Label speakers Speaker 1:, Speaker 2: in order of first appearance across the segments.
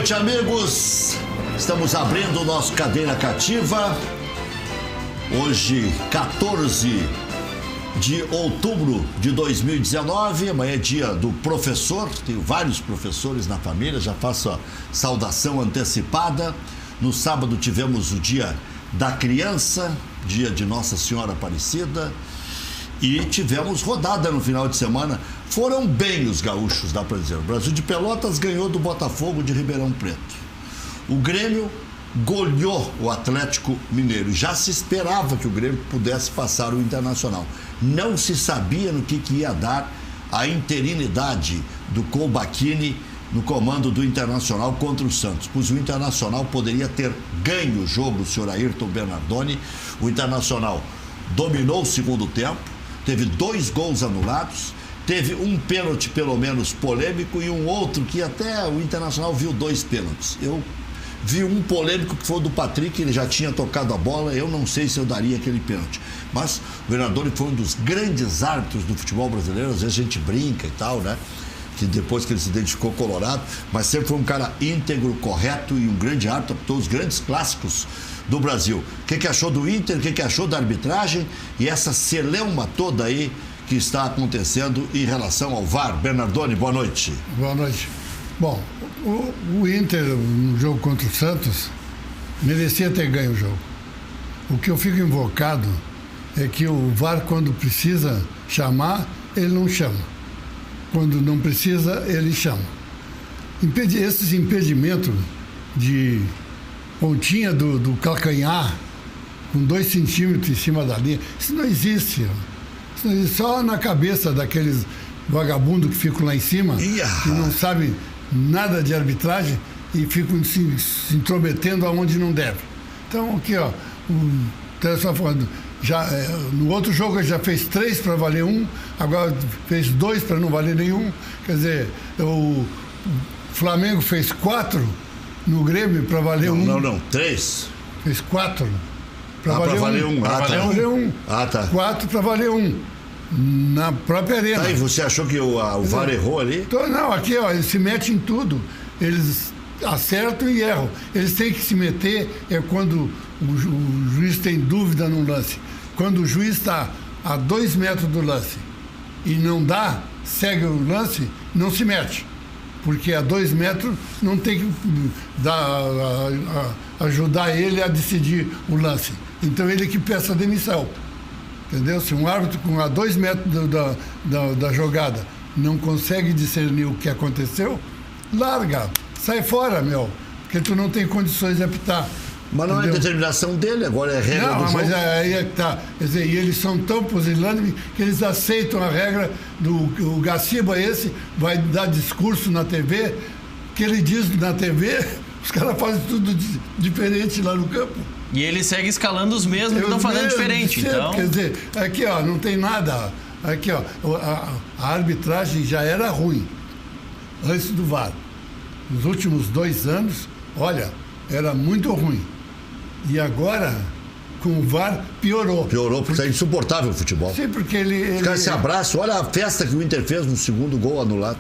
Speaker 1: noite, amigos. Estamos abrindo o nosso Cadeira Cativa. Hoje, 14 de outubro de 2019. Amanhã é dia do professor. Tenho vários professores na família. Já faço a saudação antecipada. No sábado tivemos o dia da criança, dia de Nossa Senhora Aparecida. E tivemos rodada no final de semana. Foram bem os gaúchos, dá para dizer. O Brasil de Pelotas ganhou do Botafogo de Ribeirão Preto. O Grêmio goleou o Atlético Mineiro. Já se esperava que o Grêmio pudesse passar o Internacional. Não se sabia no que ia dar a interinidade do Colbachini no comando do Internacional contra o Santos. Pois o Internacional poderia ter ganho o jogo, o senhor Ayrton Bernardoni. O Internacional dominou o segundo tempo, teve 2 gols anulados, teve um pênalti pelo menos polêmico e um outro que até o Internacional viu 2 pênaltis. Eu vi um polêmico que foi o do Patrick, ele já tinha tocado a bola, eu não sei se eu daria aquele pênalti. Mas o Bernardoni foi um dos grandes árbitros do futebol brasileiro, às vezes a gente brinca e tal, né? Que depois que ele se identificou colorado, mas sempre foi um cara íntegro, correto e um grande árbitro, apitou os grandes clássicos do Brasil. O que achou do Inter, o que achou da arbitragem e essa celeuma toda aí que está acontecendo em relação ao VAR? Bernardoni, boa noite.
Speaker 2: Boa noite. Bom, o Inter, no jogo contra o Santos, merecia ter ganho o jogo. O que eu fico invocado é que o VAR, quando precisa chamar, ele não chama. Quando não precisa, ele chama. Esses impedimentos de pontinha do calcanhar, com 2 centímetros em cima da linha, isso não existe. Isso não existe. Só na cabeça daqueles vagabundos que ficam lá em cima, que não sabem nada de arbitragem e ficam se intrometendo aonde não deve. Então, aqui, ó, só falando, no outro jogo ele já fez 3 para valer 1, agora fez 2 para não valer nenhum. Quer dizer, o Flamengo fez 4 no Grêmio para valer 1.
Speaker 1: Não, 3.
Speaker 2: Fez 4 para
Speaker 1: valer 1.
Speaker 2: Para valer 1.
Speaker 1: Ah, tá.
Speaker 2: 4 para valer 1. Na própria arena.
Speaker 1: Tá, e você achou que o VAR errou ali?
Speaker 2: Não, aqui, ó, eles se metem em tudo. Eles acertam e erram. Eles têm que se meter quando o juiz tem dúvida no lance. Quando o juiz está a 2 metros do lance e não dá, segue o lance, não se mete. Porque a 2 metros não tem que ajudar ele a decidir o lance. Então ele que peça a demissão. Entendeu? Se um árbitro a 2 metros da jogada não consegue discernir o que aconteceu, larga, sai fora, meu. Porque tu não tem condições de apitar.
Speaker 1: Mas não é determinação dele, agora é regra do jogo.
Speaker 2: Mas aí é que tá. Quer dizer, e eles são tão pusilânimes que eles aceitam a regra o Gaciba esse vai dar discurso na TV, que ele diz na TV, os caras fazem tudo diferente lá no campo.
Speaker 3: E ele segue escalando os mesmos que estão fazendo diferente, então.
Speaker 2: Quer dizer, aqui, ó, não tem nada. Aqui, ó, a arbitragem já era ruim antes do VAR. Nos últimos 2 anos, olha, era muito ruim. E agora, com o VAR, piorou.
Speaker 1: Piorou, porque é insuportável o futebol.
Speaker 2: Sim, porque
Speaker 1: Os caras se abraçam, olha a festa que o Inter fez no segundo gol anulado.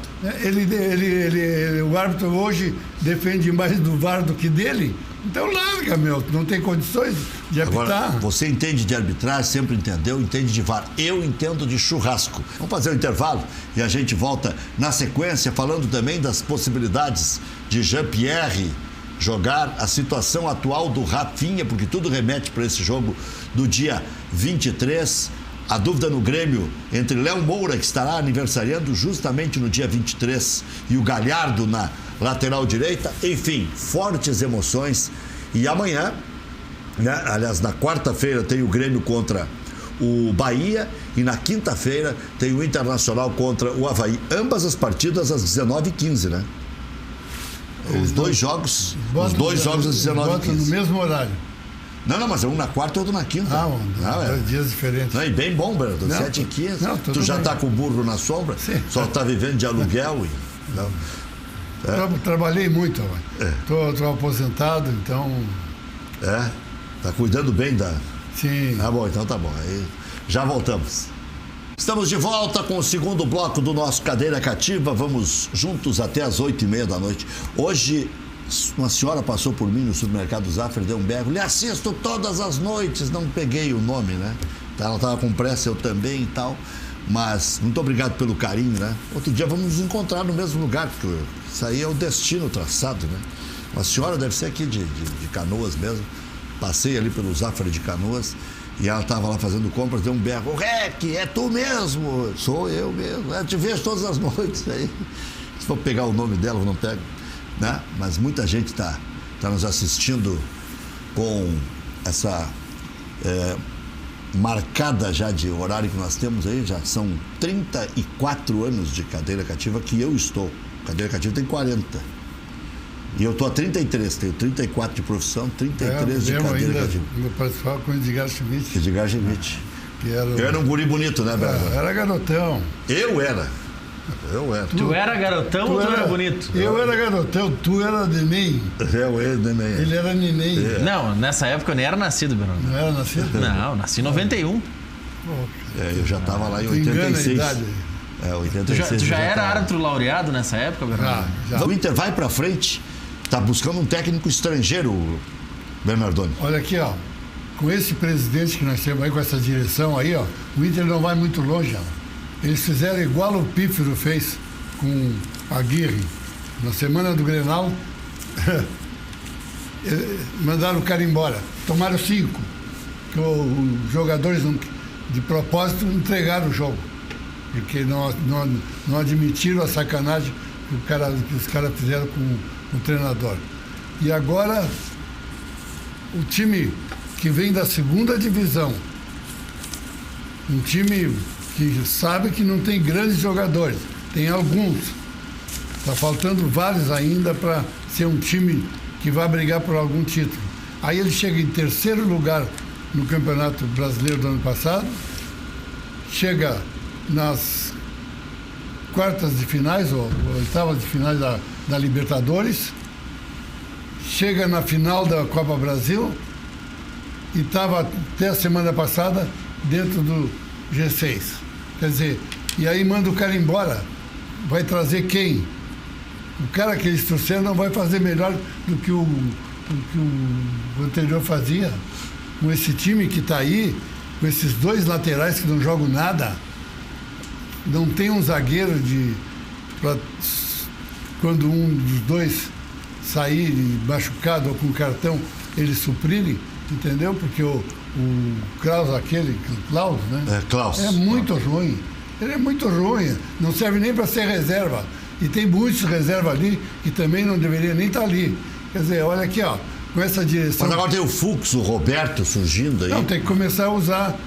Speaker 2: O árbitro hoje defende mais do VAR do que dele. Então larga, meu, não tem condições de apitar.
Speaker 1: Agora, você entende de arbitragem, sempre entendeu, entende de VAR. Eu entendo de churrasco. Vamos fazer um intervalo e a gente volta na sequência, falando também das possibilidades de Jean-Pierre jogar, a situação atual do Rafinha, porque tudo remete para esse jogo do dia 23. A dúvida no Grêmio entre Léo Moura, que estará aniversariando justamente no dia 23, e o Galhardo na lateral direita. Enfim, fortes emoções. E amanhã, né, aliás, na quarta-feira tem o Grêmio contra o Bahia e na quinta-feira tem o Internacional contra o Avaí. Ambas as partidas às 19h15, né? Os dois jogos às 19h15.
Speaker 2: No mesmo horário.
Speaker 1: Não, mas é um na quarta e outro na quinta.
Speaker 2: Dois dias diferentes.
Speaker 1: Não, e bem bom, Bernardo, 7h15. Tu já está com o burro na sombra?
Speaker 2: Sim.
Speaker 1: Só está vivendo de aluguel?
Speaker 2: Trabalhei muito, estou aposentado, então...
Speaker 1: Tá cuidando bem da...
Speaker 2: Sim.
Speaker 1: Ah, bom, então tá bom. Aí já voltamos. Estamos de volta com o segundo bloco do nosso Cadeira Cativa. Vamos juntos até as 8h30 da noite. Hoje, Uma senhora passou por mim no supermercado Zafra, deu um berro. Lhe assisto todas as noites. Não peguei o nome, né? Ela estava com pressa, eu também e tal. Mas muito obrigado pelo carinho, né? Outro dia vamos nos encontrar no mesmo lugar, porque isso aí é o destino traçado, né? Uma senhora deve ser aqui de Canoas mesmo. Passei ali pelo Zafra de Canoas e ela estava lá fazendo compras, deu um berro. Rec, é tu mesmo? Sou eu mesmo. Eu te vejo todas as noites aí. Se for pegar o nome dela, eu não pego, né? Mas muita gente está nos assistindo com essa marcada já de horário que nós temos aí. Já são 34 anos de Cadeira Cativa que eu estou. Cadeira Cativa tem 40. E eu estou há 33, tenho 34 de profissão, 33 de cadeira cativa.
Speaker 2: Eu participava com o Edgar Schmidt.
Speaker 1: Edgar Schmidt. Eu era um guri bonito, né, Bernardo?
Speaker 2: Era garotão.
Speaker 1: Eu era.
Speaker 3: Tu era garotão ou tu era bonito?
Speaker 2: Eu era garotão, tu era neném.
Speaker 1: Eu era neném.
Speaker 2: Ele era neném.
Speaker 3: Não, nessa época eu nem era nascido, Bernardo.
Speaker 2: Não era nascido?
Speaker 3: Não, nasci em 91.
Speaker 1: Eu já estava lá em 86.
Speaker 2: Engana a idade.
Speaker 1: 86.
Speaker 3: Tu já era árbitro laureado nessa época, Bernardo?
Speaker 2: Já.
Speaker 1: O Inter vai para frente, está buscando um técnico estrangeiro, Bernardoni.
Speaker 2: Olha aqui, ó. Com esse presidente que nós temos aí, com essa direção aí, ó, o Inter não vai muito longe, ó. Eles fizeram igual o Pífero fez com a Aguirre. Na semana do Grenal, mandaram o cara embora. Tomaram 5. Que os jogadores, de propósito, entregaram o jogo. Porque não admitiram a sacanagem que os caras fizeram com o treinador. E agora, o time que vem da segunda divisão, um time que sabe que não tem grandes jogadores, tem alguns. Está faltando vários ainda para ser um time que vai brigar por algum título. Aí ele chega em terceiro lugar no Campeonato Brasileiro do ano passado, chega nas quartas de finais, ou oitavas de finais da Libertadores, chega na final da Copa Brasil e estava até a semana passada dentro do G6. Quer dizer, e aí manda o cara embora. Vai trazer quem? O cara que eles trouxeram não vai fazer melhor do que o anterior fazia. Com esse time que está aí, com esses dois laterais que não jogam nada, não tem um zagueiro quando um dos dois sair machucado ou com cartão, eles suprirem, entendeu? Porque o Klaus, Klaus, né?
Speaker 1: Klaus.
Speaker 2: É muito ruim. Ele é muito ruim. Não serve nem para ser reserva. E tem muitos reservas ali que também não deveriam nem estar ali. Quer dizer, olha aqui, ó, com essa direção.
Speaker 1: Mas agora tem o Fux, o Roberto surgindo aí.
Speaker 2: Não, tem que começar a usar.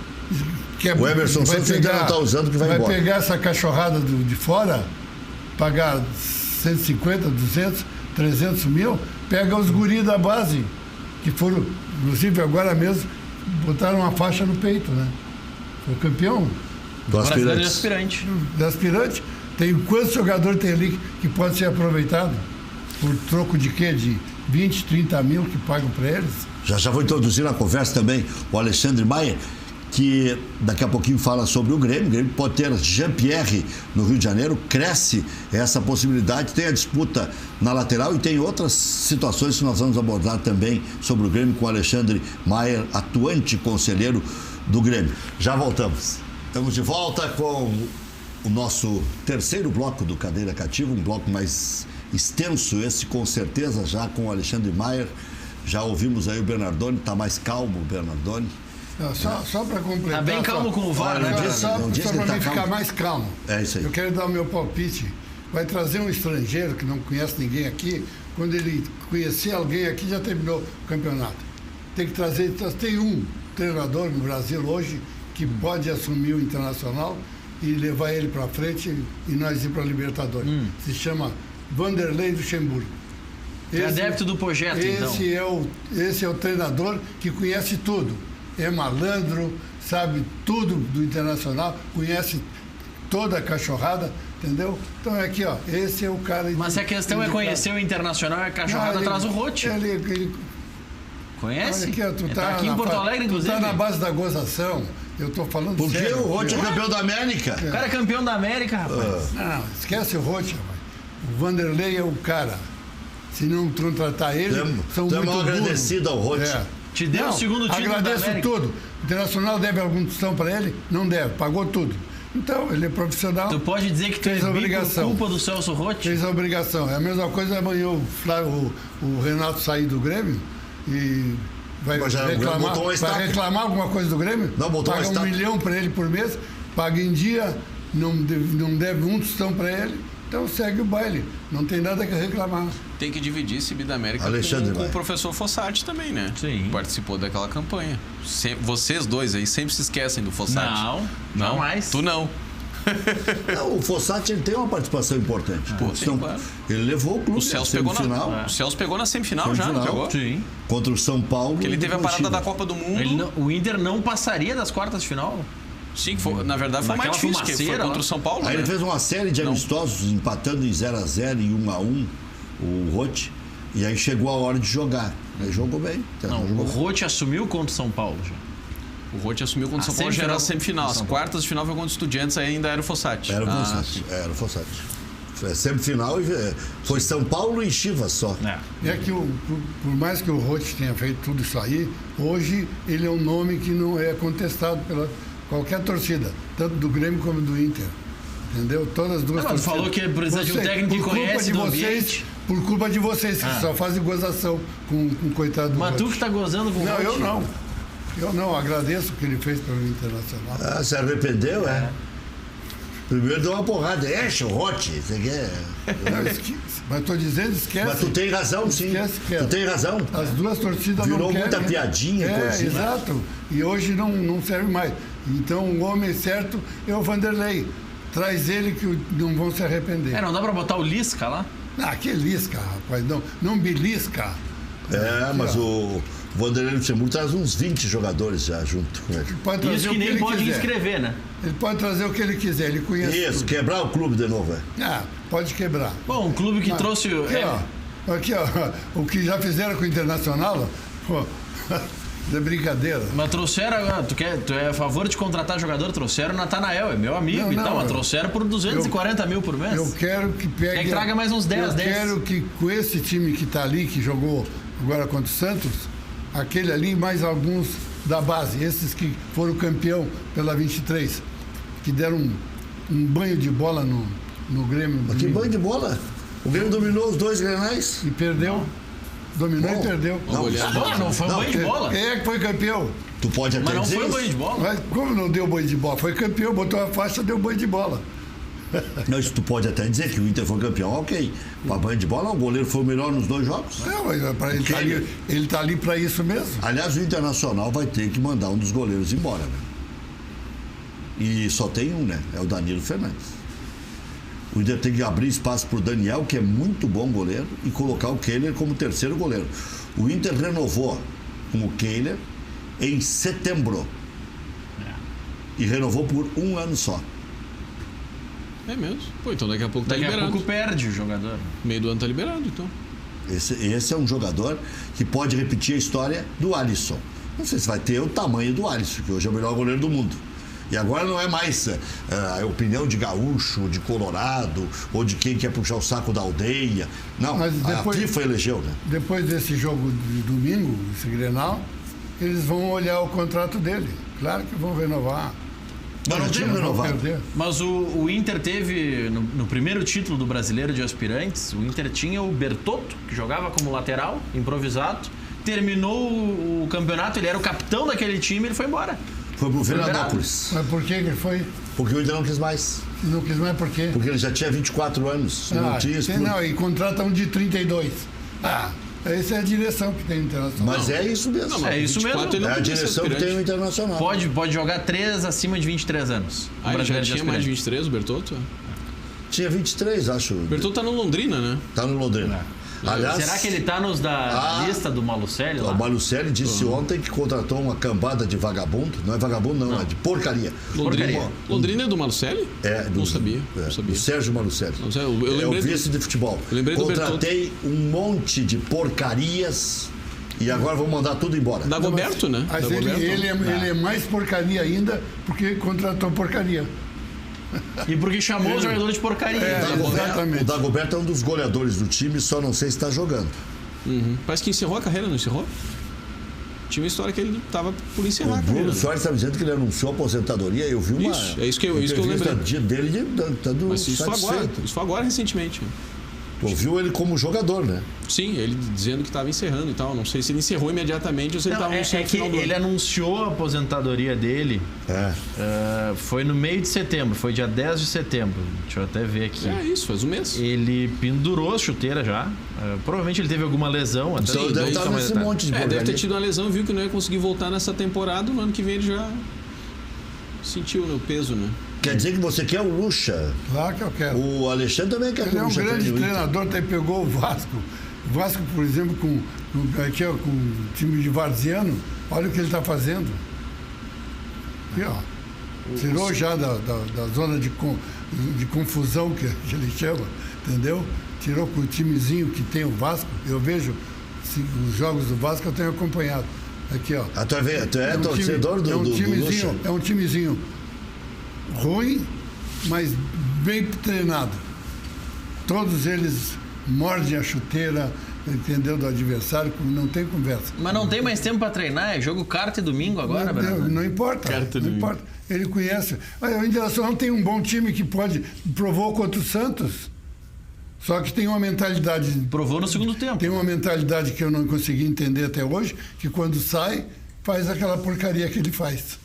Speaker 1: O Emerson Santos ainda não está usando, que vai embora.
Speaker 2: Vai pegar essa cachorrada de fora, pagar 150, 200, 300 mil, pega os guris da base, que foram, inclusive agora mesmo, botaram uma faixa no peito, né? Foi campeão.
Speaker 1: Do
Speaker 3: aspirante.
Speaker 2: Do aspirante. Tem quantos jogadores tem ali que pode ser aproveitado? Por troco de quê? De 20, 30 mil que pagam para eles?
Speaker 1: Já vou introduzir na conversa também o Alexandre Maia, que daqui a pouquinho fala sobre o Grêmio. O Grêmio pode ter Jean-Pierre no Rio de Janeiro, cresce essa possibilidade, tem a disputa na lateral e tem outras situações que nós vamos abordar também sobre o Grêmio com o Alexandre Maia, atuante conselheiro do Grêmio. Já voltamos. Estamos de volta com o nosso terceiro bloco do Cadeira Cativa, um bloco mais extenso, esse com certeza, já com o Alexandre Maia. Já ouvimos aí o Bernardoni, está mais calmo o Bernardoni.
Speaker 2: Só para completar.
Speaker 3: Está bem calmo com o VAR, né?
Speaker 2: Só para mim ficar mais calmo.
Speaker 1: É isso aí.
Speaker 2: Eu quero dar o meu palpite. Vai trazer um estrangeiro que não conhece ninguém aqui. Quando ele conhecer alguém aqui, já terminou o campeonato. Tem que trazer. Tem um treinador no Brasil hoje que pode assumir o Internacional e levar ele para frente e nós ir para a Libertadores. Se chama Vanderlei Luxemburgo.
Speaker 3: É adepto do projeto, então.
Speaker 2: Esse é o treinador que conhece tudo. É malandro, sabe tudo do Internacional, conhece toda a cachorrada, entendeu? Então é aqui, ó, esse é o cara...
Speaker 3: Mas se a questão é conhecer o Internacional, é a cachorrada atrás do Rote. Conhece?
Speaker 2: Olha aqui,
Speaker 3: tá aqui em Porto Alegre, inclusive.
Speaker 2: Tu tá na base da gozação. Eu tô falando
Speaker 1: sério. Porque o Rote é campeão da América.
Speaker 3: O cara é campeão da América, rapaz.
Speaker 2: Não, esquece o Rote, rapaz. O Vanderlei é o cara. se não contratar ele, são muito burros.
Speaker 1: agradecido ao Roth.
Speaker 3: Te deu o segundo título da
Speaker 2: Agradeço
Speaker 3: América.
Speaker 2: tudo. O Internacional deve alguma tostão para ele? Não deve, pagou tudo. Então, ele é profissional.
Speaker 3: Tu pode dizer que tu
Speaker 2: fez
Speaker 3: é
Speaker 2: a
Speaker 3: bi por
Speaker 2: obrigação.
Speaker 3: culpa do Celso Roth?
Speaker 2: Fez a obrigação. É a mesma coisa amanhã o Renato sair do Grêmio e vai reclamar alguma coisa do Grêmio?
Speaker 1: Não,
Speaker 2: paga $1 milhão para ele por mês, paga em dia, não deve um tostão para ele. Então segue o baile, não tem nada que reclamar.
Speaker 4: Tem que dividir esse Bi da América com o professor Fossati também, né?
Speaker 3: Sim.
Speaker 4: Participou daquela campanha. Vocês dois aí sempre se esquecem do Fossati.
Speaker 3: Não, jamais.
Speaker 4: Tu não.
Speaker 1: Não, o Fossati ele tem uma participação importante.
Speaker 4: Sim, claro.
Speaker 1: Ele levou o clube
Speaker 4: O Celso pegou na semifinal já, não pegou?
Speaker 3: Sim.
Speaker 1: Contra o São Paulo.
Speaker 4: Que ele teve a parada da Copa do Mundo.
Speaker 3: O Inter não passaria das quartas de final?
Speaker 4: Sim, na verdade foi mais difícil, porque foi contra o São Paulo.
Speaker 1: Aí ele fez uma série de amistosos, empatando em 0-0 e 1-1, o Roth, e aí chegou a hora de jogar. Aí jogou bem.
Speaker 3: O Roth assumiu contra o São Paulo já.
Speaker 4: O Roth assumiu contra o São Paulo, já era a semifinal. As quartas de final foi contra o Estudiantes, aí ainda era o Fossati.
Speaker 1: Era o Fossati. Foi semifinal e foi São Paulo e Chivas só.
Speaker 2: É que por mais que o Roth tenha feito tudo isso aí, hoje ele é um nome que não é contestado pela qualquer torcida, tanto do Grêmio como do Inter. Entendeu? Todas as duas torcidas.
Speaker 3: Falou que precisa de um técnico que conhece do ambiente.
Speaker 2: Por culpa de vocês, que só fazem gozação com o coitado do
Speaker 3: Mas tu que está gozando com o
Speaker 2: Não, eu não. Eu não, agradeço o que ele fez pelo Internacional.
Speaker 1: Se arrependeu, Primeiro deu uma porrada. O Roth, você quer...
Speaker 2: Mas estou dizendo, esquece.
Speaker 1: Mas tu tem razão, sim. Tu tem razão.
Speaker 2: As duas torcidas
Speaker 1: virou
Speaker 2: não querem.
Speaker 1: Virou muita piadinha.
Speaker 2: Exato. E hoje não serve mais. Então o homem certo é o Vanderlei. Traz ele que não vão se arrepender.
Speaker 3: Não dá para botar o Lisca lá?
Speaker 2: Que Lisca, rapaz. Não belisca.
Speaker 1: Mas o Vanderlei Luxemburgo traz uns 20 jogadores já junto com ele.
Speaker 3: Isso que nem pode inscrever, né?
Speaker 2: Ele pode trazer o que ele quiser, ele conhece
Speaker 1: Isso,
Speaker 2: tudo.
Speaker 1: Quebrar o clube de novo,
Speaker 2: pode quebrar.
Speaker 3: Bom, um clube que trouxe...
Speaker 2: Aqui, o que já fizeram com o Internacional, de brincadeira.
Speaker 3: Mas trouxeram, tu é a favor de contratar jogador, trouxeram o Natanael, é meu amigo e tal, mas trouxeram por 240 mil por mês.
Speaker 2: Eu quero que pegue...
Speaker 3: que traga mais uns 10,
Speaker 2: Eu quero que com esse time que está ali, que jogou agora contra o Santos, aquele ali, mais alguns da base, esses que foram campeão pela 23, que deram um banho de bola no Grêmio.
Speaker 1: Que banho de bola? O Grêmio dominou os 2 Grenais.
Speaker 2: E perdeu. Dominou e perdeu.
Speaker 3: Não foi banho de bola.
Speaker 2: Quem é que foi campeão?
Speaker 1: Tu pode até
Speaker 3: dizer. Mas não foi banho de bola.
Speaker 2: Mas como não deu banho de bola? Foi campeão, botou a faixa, deu banho de bola.
Speaker 1: Não, isso tu pode até dizer que o Inter foi campeão, ok. Para banho de bola, o goleiro foi o melhor nos 2 jogos.
Speaker 2: Não, mas ele tá ali para isso mesmo.
Speaker 1: Aliás, o Internacional vai ter que mandar um dos goleiros embora, né? E só tem um, né? É o Danilo Fernandes. O Inter tem que abrir espaço para o Daniel, que é muito bom goleiro, e colocar o Kehler como terceiro goleiro. O Inter renovou com o Kehler em setembro. E renovou por 1 ano só.
Speaker 4: É mesmo? Então daqui a pouco tá liberado.
Speaker 3: Daqui a pouco perde o jogador.
Speaker 4: Meio do ano tá liberado, então.
Speaker 1: Esse é um jogador que pode repetir a história do Alisson. Não sei se vai ter o tamanho do Alisson, que hoje é o melhor goleiro do mundo. E agora não é mais a opinião de gaúcho, de colorado, ou de quem quer puxar o saco da aldeia. Não, a FIFA elegeu, né?
Speaker 2: Depois desse jogo de domingo, esse Grenal, eles vão olhar o contrato dele. Claro que vão renovar.
Speaker 1: Mas não tinha renovado.
Speaker 3: Mas o Inter teve, no primeiro título do Brasileiro de Aspirantes, o Inter tinha o Bertotto, que jogava como lateral, improvisado. Terminou o campeonato, ele era o capitão daquele time, ele foi embora.
Speaker 1: Foi pro Fernandópolis.
Speaker 2: Mas por que ele foi?
Speaker 1: Porque o Inter não quis mais.
Speaker 2: Não quis mais por quê?
Speaker 1: Porque ele já tinha 24 anos. Não tinha isso.
Speaker 2: Não, e contrata um de 32. Essa é a direção que tem o Internacional.
Speaker 1: Mas é isso mesmo.
Speaker 3: Não, é isso mesmo.
Speaker 1: É a direção que tem o Internacional.
Speaker 3: Pode jogar 3 acima de 23 anos.
Speaker 4: Ele já tinha mais de 23, o Bertotto?
Speaker 1: Tinha 23, acho.
Speaker 4: O Bertotto tá no Londrina, né?
Speaker 1: Tá no Londrina. Aliás,
Speaker 3: será que ele tá nos da lista do Malucelli lá?
Speaker 1: O Malucelli disse ontem que contratou uma cambada de vagabundo. Não é vagabundo, não. É de porcaria.
Speaker 4: Londrina é do Malucelli?
Speaker 1: Não
Speaker 4: sabia.
Speaker 1: O Sérgio Malucelli.
Speaker 4: Eu
Speaker 1: o vice de futebol. Contratei um monte de porcarias e agora vou mandar tudo embora.
Speaker 4: Dagoberto, né?
Speaker 2: Mas ele é mais porcaria ainda porque contratou porcaria.
Speaker 3: E porque chamou o jogador de porcaria.
Speaker 1: O Dagoberto é um dos goleadores do time, só não sei se está jogando.
Speaker 4: Parece que encerrou a carreira, não encerrou? Tinha uma história que ele estava por encerrar a carreira.
Speaker 1: O Bruno Soares estava dizendo que ele anunciou a aposentadoria. Eu vi uma
Speaker 4: isso que eu lembrei.
Speaker 1: Dele dando
Speaker 4: Mas isso foi agora recentemente.
Speaker 1: Tu ouviu ele como jogador, né?
Speaker 4: Sim, ele dizendo que estava encerrando e tal. Não sei se ele encerrou imediatamente ou se ele estava anunciando no final do ano.
Speaker 3: Ele anunciou a aposentadoria dele. Foi no meio de setembro, foi dia 10 de setembro. Deixa eu até ver aqui.
Speaker 4: Isso, faz um mês.
Speaker 3: Ele pendurou a chuteira já. Provavelmente ele teve alguma lesão.
Speaker 1: Então deve estar nesse monte de
Speaker 4: deve ter tido uma lesão, viu que não ia conseguir voltar nessa temporada. No ano que vem ele já sentiu o peso, né?
Speaker 1: Quer dizer que você quer o Lucha?
Speaker 2: Claro que eu quero.
Speaker 1: O Alexandre também quer que o Lucha.
Speaker 2: Ele é um grande treinador, até pegou o Vasco. O Vasco, por exemplo, com o time de Varziano, olha o que ele está fazendo. Aqui, ó. Tirou já da zona de confusão que ele chama, entendeu? Tirou com o timezinho que tem o Vasco. Eu vejo os jogos do Vasco, eu tenho acompanhado. Aqui, ó.
Speaker 1: Tu é torcedor do Lucha?
Speaker 2: É um timezinho ruim, mas bem treinado. Todos eles mordem a chuteira, entendeu, do adversário, não tem conversa.
Speaker 3: Mas não tem mais tempo para treinar, é jogo quarta e domingo agora,
Speaker 2: não importa. Não importa. Ele conhece. O Internacional tem um bom time que provou contra o Santos. Só que tem uma mentalidade...
Speaker 3: Provou no segundo tempo.
Speaker 2: Tem uma mentalidade que eu não consegui entender até hoje, que quando sai, faz aquela porcaria que ele faz.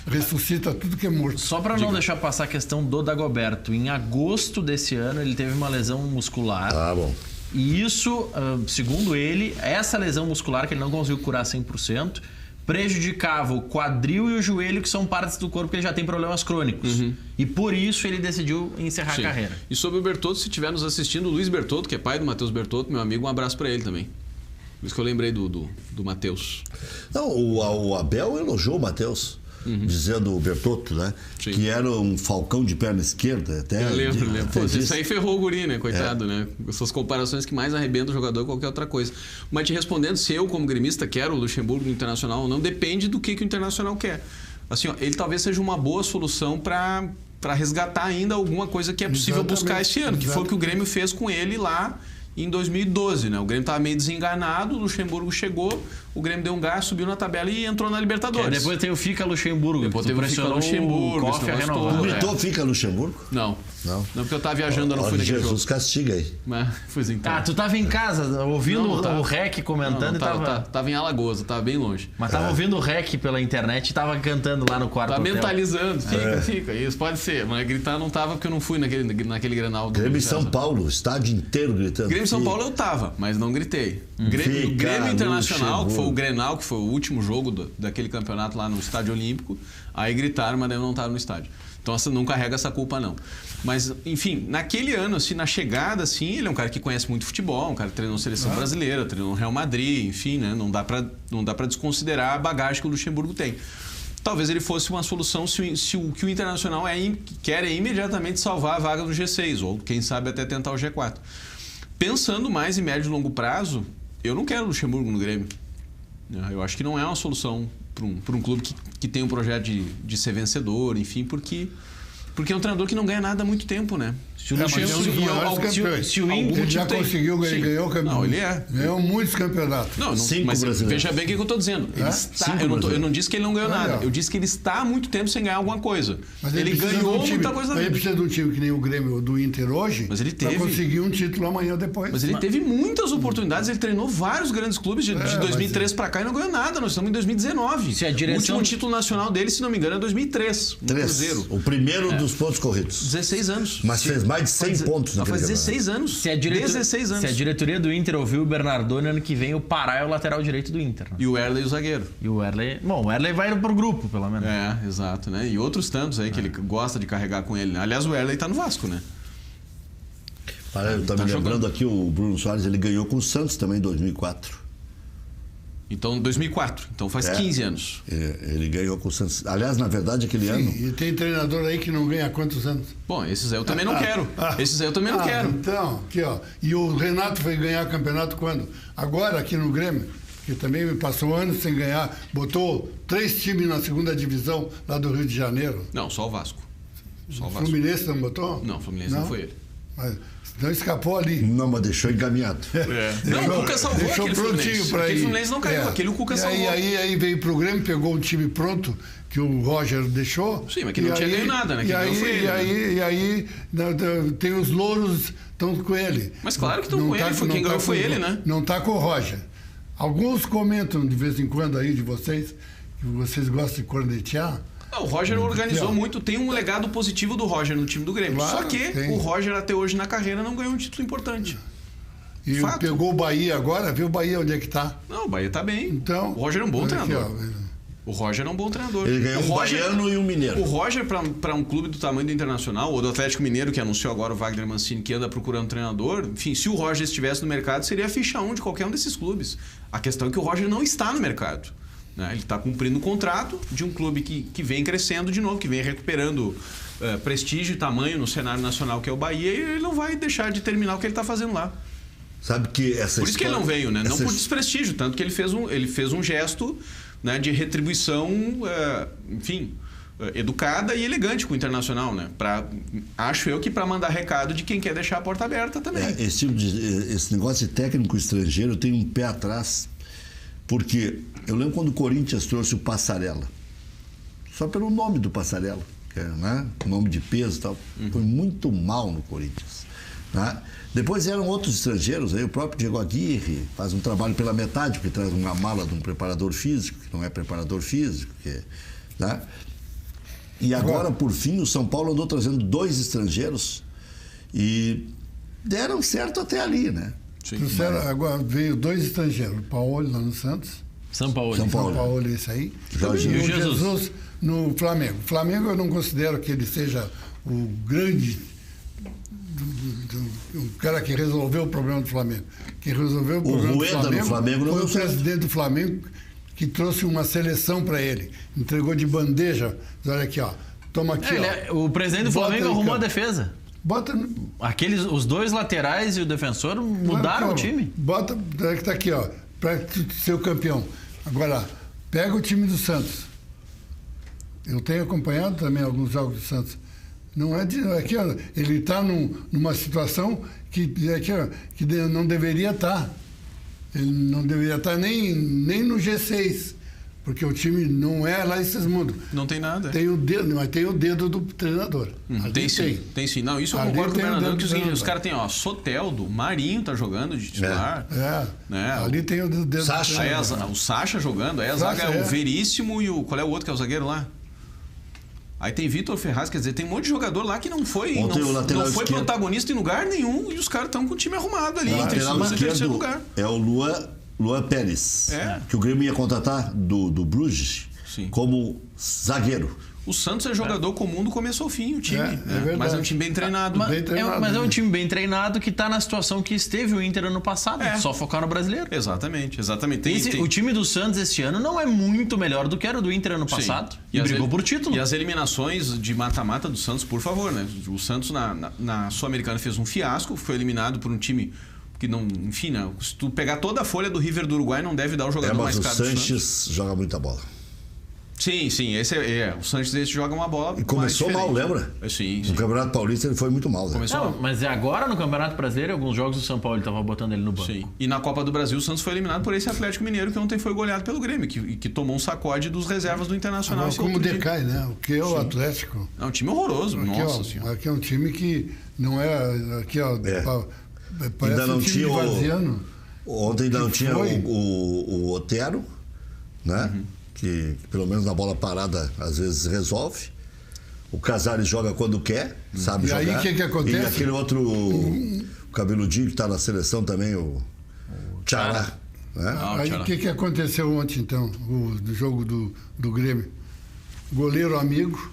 Speaker 2: Ressuscita tudo que é morto.
Speaker 3: Só para não deixar passar a questão do Dagoberto, em agosto desse ano ele teve uma lesão muscular.
Speaker 1: Bom.
Speaker 3: E isso, segundo ele, essa lesão muscular que ele não conseguiu curar 100%, prejudicava o quadril e o joelho, que são partes do corpo que ele já tem problemas crônicos. E por isso ele decidiu encerrar a carreira.
Speaker 4: E sobre o Bertotto, se estiver nos assistindo, o Luiz Bertotto, que é pai do Matheus Bertotto, meu amigo, um abraço para ele também. Por isso que eu lembrei do Matheus.
Speaker 1: Não, o Abel elogiou o Matheus. Dizendo o Bertotto, né? Sim. Que era um falcão de perna esquerda. Até
Speaker 4: eu lembro. Pô, isso aí ferrou o guri, né? Coitado, né? Essas comparações que mais arrebentam o jogador que qualquer outra coisa. Mas te respondendo, se eu, como gremista, quero o Luxemburgo no Internacional ou não, depende do que o Internacional quer. Assim, ó, ele talvez seja uma boa solução para resgatar ainda alguma coisa que é possível buscar este ano, que foi o que o Grêmio fez com ele lá em 2012, né? O Grêmio estava meio desenganado, o Luxemburgo chegou, o Grêmio deu um gás, subiu na tabela e entrou na Libertadores.
Speaker 3: Depois tem o Fica Luxemburgo.
Speaker 4: Depois teve o Fica Luxemburgo.
Speaker 1: O Vitor Fica Luxemburgo?
Speaker 4: Não, porque eu estava viajando, eu não fui naquele jogo.
Speaker 1: Jesus castiga aí.
Speaker 4: Pois então.
Speaker 3: Tu estava em casa, ouvindo o REC comentando e tava...
Speaker 4: Tava em Alagoas, tava bem longe.
Speaker 3: Mas tava ouvindo o REC pela internet e tava cantando lá no quarto
Speaker 4: hotel.
Speaker 3: Tá
Speaker 4: mentalizando, fica. Isso pode ser, mas gritar não tava porque eu não fui naquele Grenal.
Speaker 1: Grêmio São Paulo, estádio inteiro gritando.
Speaker 4: Grêmio São Paulo eu tava, mas não gritei. Grêmio Internacional, que foi o Grenal, que foi o último jogo daquele campeonato lá no Estádio Olímpico, aí gritaram, mas eu não estava no estádio. Então não carrega essa culpa, não. Mas, enfim, naquele ano, assim, na chegada, assim, ele é um cara que conhece muito futebol, um cara que treinou seleção brasileira, treinou no Real Madrid, enfim, né? Não dá para desconsiderar a bagagem que o Luxemburgo tem. Talvez ele fosse uma solução se o que o Internacional quer é imediatamente salvar a vaga do G6, ou quem sabe até tentar o G4. Pensando mais em médio e longo prazo, eu não quero o Luxemburgo no Grêmio. Eu acho que não é uma solução para um clube que tem um projeto de ser vencedor, enfim, porque é um treinador que não ganha nada há muito tempo, né?
Speaker 2: Se o Inter já conseguiu, ele ganhou o campeonato.
Speaker 4: Não, ele é.
Speaker 2: Ganhou muitos campeonatos.
Speaker 4: Mas veja bem o que eu estou dizendo. Eu não disse que ele não ganhou nada. Eu disse que ele está há muito tempo sem ganhar alguma coisa.
Speaker 2: Mas
Speaker 4: ele ganhou muita coisa na vida.
Speaker 2: Ele precisa de um time que nem o Grêmio do Inter hoje para conseguir um título amanhã ou depois.
Speaker 4: Mas ele teve muitas oportunidades. Ele treinou vários grandes clubes de 2003 para cá e não ganhou nada. Nós estamos em 2019. O último título nacional dele, se não me engano, é 2003. Cruzeiro.
Speaker 1: O primeiro dos pontos corridos.
Speaker 4: 16 anos.
Speaker 1: Mas fez mais de 100 pontos.
Speaker 4: Faz 16 anos. 16 anos.
Speaker 3: Se a diretoria do Inter ouviu o Bernardoni, ano que vem o Pará é o lateral direito do Inter. Né?
Speaker 4: E o Erley o zagueiro.
Speaker 3: O Erley vai pro grupo, pelo menos.
Speaker 4: Exato, né? E outros tantos aí que ele gosta de carregar com ele. Né? Aliás, o Erley tá no Vasco, né?
Speaker 1: Eu tô me lembrando aqui, o Bruno Soares, ele ganhou com o Santos também em 2004.
Speaker 4: Então, 2004. Então faz 15 anos.
Speaker 1: Ele ganhou com o Santos. Aliás, na verdade, aquele ano...
Speaker 2: E tem treinador aí que não ganha há quantos anos?
Speaker 4: Bom, esses aí eu também não quero. Esses aí eu também não quero.
Speaker 2: Então, aqui, ó. E o Renato foi ganhar campeonato quando? Agora, aqui no Grêmio, que também me passou anos sem ganhar. Botou 3 times na segunda divisão lá do Rio de Janeiro.
Speaker 4: Não, só o Vasco. Só o
Speaker 2: O
Speaker 4: Vasco.
Speaker 2: Fluminense não botou?
Speaker 4: Não, o Fluminense não foi ele.
Speaker 2: Mas não escapou ali.
Speaker 1: Não, mas deixou encaminhado.
Speaker 4: Não, o Cuca salvou
Speaker 2: Deixou
Speaker 4: aquele
Speaker 2: prontinho
Speaker 4: Fluminense.
Speaker 2: para ir.
Speaker 4: Aquele Fluminense não caiu, aquele o Cuca salvou.
Speaker 2: Aí veio pro Grêmio, pegou um time pronto que o Roger deixou.
Speaker 4: Sim, mas que não tinha ganho nada, né?
Speaker 2: E aí tem os louros estão com ele.
Speaker 4: Mas claro que estão com ele, quem ganhou foi ele, né?
Speaker 2: Não está com o Roger. Alguns comentam de vez em quando aí de vocês, que vocês gostam de cornetear.
Speaker 4: Não, o Roger organizou muito, tem um legado positivo do Roger no time do Grêmio.
Speaker 2: Claro,
Speaker 4: Só que
Speaker 2: tem.
Speaker 4: o Roger até hoje na carreira não ganhou um título importante.
Speaker 2: E
Speaker 4: Fato.
Speaker 2: pegou o Bahia agora, viu o Bahia onde é que está.
Speaker 4: Não, o Bahia tá bem.
Speaker 2: Então,
Speaker 4: o Roger é um bom
Speaker 2: aqui,
Speaker 4: treinador.
Speaker 2: ó,
Speaker 4: O Roger é um bom treinador.
Speaker 1: Ele ganhou um baiano e um mineiro.
Speaker 4: O Roger, para um clube do tamanho do Internacional, ou do Atlético Mineiro, que anunciou agora o Wagner Mancini, que anda procurando treinador, enfim, se o Roger estivesse no mercado, seria a ficha 1 de qualquer um desses clubes. A questão é que o Roger não está no mercado. Né? Ele está cumprindo o contrato de um clube que vem crescendo de novo, que vem recuperando prestígio e tamanho no cenário nacional, que é o Bahia, e ele não vai deixar de terminar o que ele está fazendo lá.
Speaker 1: Sabe que essa
Speaker 4: Por isso que ele não veio, né? Não por desprestígio, tanto que ele fez um gesto, né, de retribuição, enfim, educada e elegante com o Internacional, né? Acho eu que para mandar recado de quem quer deixar a porta aberta também.
Speaker 1: Esse negócio de técnico estrangeiro, eu tenho um pé atrás, porque eu lembro quando o Corinthians trouxe o Passarella, só pelo nome do Passarella, que é, né, nome de peso e tal, foi muito mal no Corinthians. Né? Depois eram outros estrangeiros, aí o próprio Diego Aguirre faz um trabalho pela metade, porque traz uma mala de um preparador físico, que não é preparador físico. Né? E agora, por fim, o São Paulo andou trazendo 2 estrangeiros e deram certo até ali, né?
Speaker 2: Agora veio 2 estrangeiros, o Paulo lá no Santos.
Speaker 3: São Paulo.
Speaker 2: São Paulo, esse aí.
Speaker 1: Jorge.
Speaker 2: E o Jesus no Flamengo. O Flamengo eu não considero que ele seja o grande... o cara que resolveu o problema do Flamengo. Quem resolveu o problema do Flamengo foi o presidente do Flamengo que trouxe uma seleção para ele. Entregou de bandeja. Olha aqui, ó. Toma aqui, ó.
Speaker 3: O presidente do Flamengo arrumou a defesa. Os 2 laterais e o defensor mudaram o time.
Speaker 2: Bota, que tá aqui, ó, para ser o campeão. Agora, pega o time do Santos. Eu tenho acompanhado também alguns jogos do Santos. Não é aqui, ó, ele está numa situação que não deveria estar. Ele não deveria estar nem no G6. Porque o time não é lá esses mundos.
Speaker 4: Não tem nada.
Speaker 2: Tem o dedo, mas tem o dedo do treinador.
Speaker 4: Tem sim. Não, isso eu concordo com o Bernardão, que os caras têm, ó, Soteldo, Marinho tá jogando de titular.
Speaker 2: Né? Ali tem o dedo
Speaker 1: Sacha,
Speaker 2: do treinador.
Speaker 4: O Sacha jogando, a zaga é o Veríssimo e qual é o outro que é o zagueiro lá? Aí tem Vitor Ferraz, quer dizer, tem um monte de jogador lá que não foi protagonista em lugar nenhum e os caras estão com o time arrumado ali, entre segundo e terceiro lugar.
Speaker 1: É o Luan Pérez, que o Grêmio ia contratar do Bruges como zagueiro.
Speaker 4: O Santos é jogador comum do começo ao fim, o time. Mas é um time bem treinado.
Speaker 3: Mas é um time bem treinado que está na situação que esteve o Inter ano passado. Só focar no brasileiro.
Speaker 4: Exatamente.
Speaker 3: O time do Santos este ano não é muito melhor do que era do Inter ano passado. E brigou por título.
Speaker 4: E as eliminações de mata-mata do Santos, por favor, né? O Santos na Sul-Americana fez um fiasco, foi eliminado por um time que não... Enfim, né? Se tu pegar toda a folha do River do Uruguai, não deve dar o jogador mais caro do Santos.
Speaker 1: O Sanches joga muita bola.
Speaker 4: Sim, esse o Sanches esse joga uma bola.
Speaker 1: E começou mal, lembra?
Speaker 4: Sim.
Speaker 1: No Campeonato Paulista ele foi muito mal. Né?
Speaker 3: Mas agora no Campeonato Brasileiro, alguns jogos do São Paulo ele estava botando ele no banco.
Speaker 4: Sim. E na Copa do Brasil o Santos foi eliminado por esse Atlético Mineiro que ontem foi goleado pelo Grêmio, que tomou um sacode dos reservas do Internacional.
Speaker 2: Agora, como decai, né? O que é o Atlético?
Speaker 4: É um time horroroso, nossa senhora.
Speaker 2: Aqui é um time que não é... Aqui, ó, parece
Speaker 1: ainda não
Speaker 2: um time
Speaker 1: tinha
Speaker 2: varziano.
Speaker 1: Ontem ainda não tinha o Otero, né? Que pelo menos na bola parada às vezes resolve. O Casares joga quando quer, sabe jogar.
Speaker 2: E aí o que acontece?
Speaker 1: E aquele outro, o cabeludinho que está na seleção também, o Tchará. Né?
Speaker 2: Aí o que aconteceu ontem, então, no jogo do Grêmio? Goleiro amigo...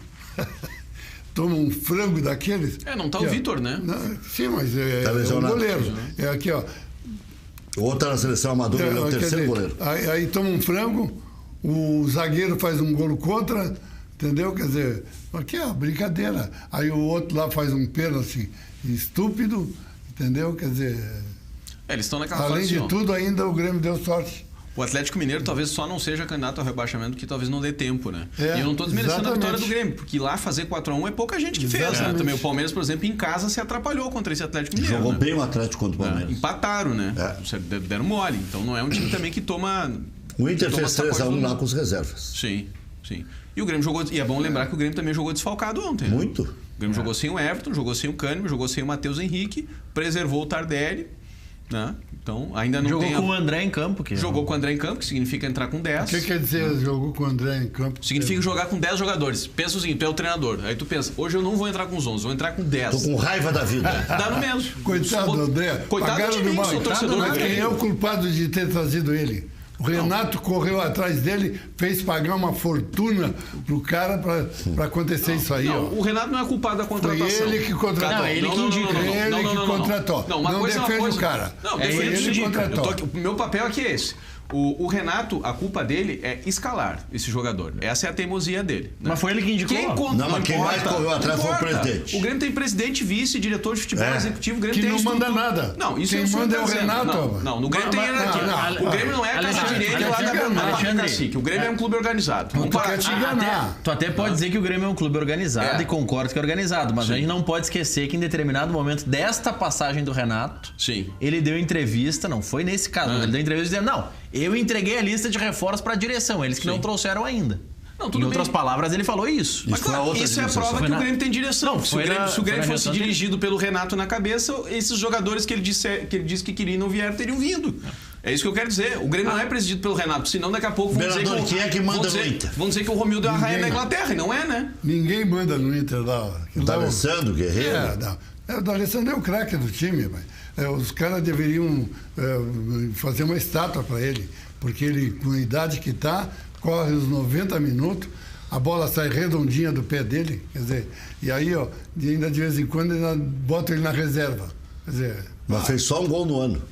Speaker 2: toma um frango daqueles...
Speaker 4: não tá o Vitor, né?
Speaker 2: Sim, mas é um goleiro. É aqui, ó.
Speaker 1: O outro na seleção amadora, ele é o terceiro goleiro.
Speaker 2: Aí toma um frango, o zagueiro faz um golo contra, entendeu? Quer dizer, aqui é brincadeira. Aí o outro lá faz um pênalti estúpido, entendeu? Quer dizer...
Speaker 4: Eles estão naquela fase.
Speaker 2: Além de tudo, ainda o Grêmio deu sorte.
Speaker 4: O Atlético Mineiro talvez só não seja candidato ao rebaixamento porque talvez não dê tempo, né?
Speaker 2: É,
Speaker 4: e eu não estou desmerecendo a vitória do
Speaker 2: exatamente.
Speaker 4: Grêmio, porque lá fazer 4-1 é pouca gente que fez, né?
Speaker 2: Exatamente.
Speaker 4: Também o Palmeiras, por exemplo, em casa se atrapalhou contra esse Atlético Mineiro.
Speaker 1: Jogou
Speaker 4: né?
Speaker 1: bem o Atlético contra o Palmeiras.
Speaker 4: Empataram, né? Deram mole. Então não é um time também que toma...
Speaker 1: O Inter
Speaker 4: que toma
Speaker 1: fez
Speaker 4: sacode
Speaker 1: 3-1
Speaker 4: todo
Speaker 1: lá
Speaker 4: mundo.
Speaker 1: com os reservas.
Speaker 4: Sim. E o Grêmio jogou... E é bom lembrar que o Grêmio também jogou desfalcado ontem. Né?
Speaker 1: Muito.
Speaker 4: O Grêmio jogou sem o Everton, jogou sem o Cânimo, jogou sem o Matheus Henrique, preservou o Tardelli, né? Então ainda não
Speaker 3: Jogou
Speaker 4: tem...
Speaker 3: com o André em campo.
Speaker 4: Jogou com o André em campo, que significa entrar com 10.
Speaker 2: O que quer dizer jogou com o André em campo?
Speaker 4: Significa jogar com 10 jogadores. Pensa o seguinte, tu é o treinador. Aí tu pensa, hoje eu não vou entrar com os 11, vou entrar com 10.
Speaker 1: Tô com raiva da vida.
Speaker 4: Dá no mesmo.
Speaker 2: Coitado do André.
Speaker 4: Coitado
Speaker 2: Pagaram
Speaker 4: de mim,
Speaker 2: mal.
Speaker 4: sou torcedor
Speaker 2: Mas
Speaker 4: do
Speaker 2: quem
Speaker 4: Grêmio.
Speaker 2: é o culpado de ter trazido ele? O Renato correu atrás dele, fez pagar uma fortuna pro cara para acontecer isso aí.
Speaker 4: Não,
Speaker 2: Ó.
Speaker 4: o Renato não é culpado da contratação.
Speaker 2: Foi ele que contratou.
Speaker 3: Não, ele que indica.
Speaker 2: Ele que contratou.
Speaker 4: Uma
Speaker 2: Não
Speaker 4: coisa é uma
Speaker 2: defende
Speaker 4: coisa.
Speaker 2: o cara.
Speaker 4: Não,
Speaker 3: É
Speaker 4: defende
Speaker 3: ele
Speaker 4: o
Speaker 3: que
Speaker 4: seguinte,
Speaker 2: contratou.
Speaker 4: o meu papel aqui é esse. O Renato, a culpa dele é escalar esse jogador. Essa é a teimosia dele. Né?
Speaker 3: Mas foi ele que indicou.
Speaker 1: Não, mas quem mais correu atrás foi o presidente.
Speaker 4: O Grêmio tem presidente, vice, diretor de futebol, executivo. O Grêmio
Speaker 2: Que
Speaker 4: tem
Speaker 2: não manda nada.
Speaker 4: Não, isso
Speaker 2: Quem
Speaker 4: o senhor
Speaker 2: manda
Speaker 4: tá
Speaker 2: é o
Speaker 4: dizendo.
Speaker 2: Renato.
Speaker 4: Não, no Grêmio tem hierarquia. O Grêmio não é a caixa direita lá da cacique. O Grêmio é um clube organizado. Vamos
Speaker 2: Tu
Speaker 4: parar
Speaker 2: quer
Speaker 4: de
Speaker 2: te enganar.
Speaker 3: Tu até pode dizer que o Grêmio é um clube organizado
Speaker 4: É.
Speaker 3: e concordo que é organizado, mas a gente não pode esquecer que em determinado momento desta passagem do Renato,
Speaker 4: Sim.
Speaker 3: ele deu entrevista, não foi nesse caso, ele deu entrevista dizendo, não, eu entreguei a lista de reforços para a direção, eles que não trouxeram ainda.
Speaker 4: Não, tudo
Speaker 3: Em outras
Speaker 4: bem.
Speaker 3: palavras, ele falou isso.
Speaker 4: Mas
Speaker 1: foi a
Speaker 4: claro,
Speaker 1: outra
Speaker 4: isso é a
Speaker 1: administração.
Speaker 4: prova
Speaker 3: Foi
Speaker 4: que
Speaker 3: na-
Speaker 4: o Grêmio tem direção.
Speaker 3: Não,
Speaker 4: se o
Speaker 3: foi
Speaker 4: Grêmio,
Speaker 3: na-
Speaker 4: se o Grêmio
Speaker 3: foi na
Speaker 4: fosse
Speaker 3: gestão dele.
Speaker 4: dirigido pelo Renato na cabeça, esses jogadores que ele disse que queria e não vieram teriam vindo. É isso que eu quero dizer. O Grêmio não é presidido pelo Renato, senão daqui a pouco vão dizer
Speaker 1: Bernardo,
Speaker 4: que...
Speaker 1: quem é que manda no Inter?
Speaker 4: Vão dizer que o Romildo é a raia
Speaker 2: Ninguém.
Speaker 4: da Inglaterra, e não é, né?
Speaker 2: Ninguém manda no Inter lá.
Speaker 1: O D'Alessandro, Guerreiro.
Speaker 2: O D'Alessandro é o craque do time. Os caras deveriam fazer uma estátua para ele, porque ele, com a idade que está, corre os 90 minutos, a bola sai redondinha do pé dele, quer dizer, e aí, ó, ainda de vez em quando ainda bota ele na reserva. Quer dizer,
Speaker 1: Mas fez só um gol no ano.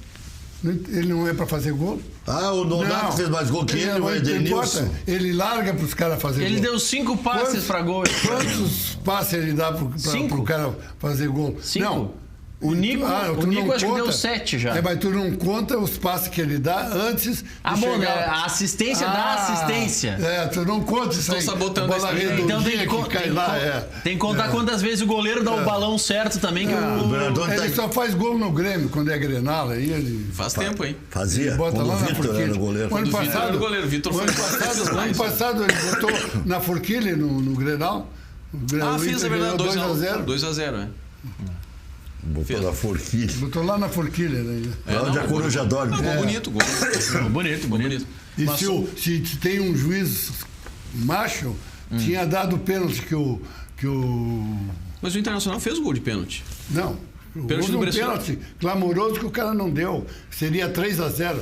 Speaker 2: ele não é para fazer gol?
Speaker 1: O Nonato fez mais gol que ele, o
Speaker 2: não
Speaker 1: Edenilson.
Speaker 2: importa. Ele larga para os caras fazerem gol.
Speaker 3: Ele deu 5 passes para gol.
Speaker 2: Quantos passes ele dá para
Speaker 3: Cinco.
Speaker 2: o cara fazer gol?
Speaker 3: 5?
Speaker 2: Não.
Speaker 3: O Nico,
Speaker 2: tu
Speaker 3: o Nico
Speaker 2: não
Speaker 3: acho que
Speaker 2: conta.
Speaker 3: deu 7 já.
Speaker 2: Mas tu não conta os passes que ele dá antes de
Speaker 3: Bom,
Speaker 2: chegar.
Speaker 3: né? A assistência da assistência.
Speaker 2: Tu não conta isso
Speaker 4: Estão
Speaker 2: aí.
Speaker 4: sabotando
Speaker 2: a bola
Speaker 4: a estratégia.
Speaker 3: Então tem
Speaker 2: redondinha
Speaker 3: que,
Speaker 2: que cai lá.
Speaker 3: tem que contar quantas vezes o goleiro dá o balão certo também. Que
Speaker 1: O Bernardo
Speaker 2: Ele
Speaker 1: tá...
Speaker 2: só faz gol no Grêmio, quando é Grenal, aí ele...
Speaker 4: Faz tempo, hein?
Speaker 1: fazia,
Speaker 2: Bota
Speaker 1: quando
Speaker 2: lá
Speaker 1: o
Speaker 2: na
Speaker 1: Vitor
Speaker 2: forquilha.
Speaker 1: era o goleiro.
Speaker 2: O ano
Speaker 4: Quando o Vitor
Speaker 2: passado,
Speaker 4: era o goleiro, o Vitor
Speaker 2: o
Speaker 4: foi
Speaker 2: ano
Speaker 4: quatro
Speaker 2: passado,
Speaker 4: vezes
Speaker 2: o ano
Speaker 4: mais.
Speaker 2: passado ele botou na forquilha no Grenal. O
Speaker 4: Fez,
Speaker 2: Inter
Speaker 4: é verdade,
Speaker 2: ganhou 2-0.
Speaker 4: 2-0, é.
Speaker 1: Botou na forquilha.
Speaker 2: Botou lá na forquilha. Né?
Speaker 1: Lá onde a coruja dorme.
Speaker 4: Gol bonito, gol.
Speaker 3: bonito.
Speaker 2: E
Speaker 4: Mas
Speaker 2: se tem um juiz macho, tinha dado o pênalti que o...
Speaker 4: Mas o Internacional fez o gol de pênalti.
Speaker 2: Não.
Speaker 4: Pênalti
Speaker 2: Houve
Speaker 4: do
Speaker 2: um
Speaker 4: Bressan.
Speaker 2: pênalti clamoroso que o cara não deu. Seria 3-0.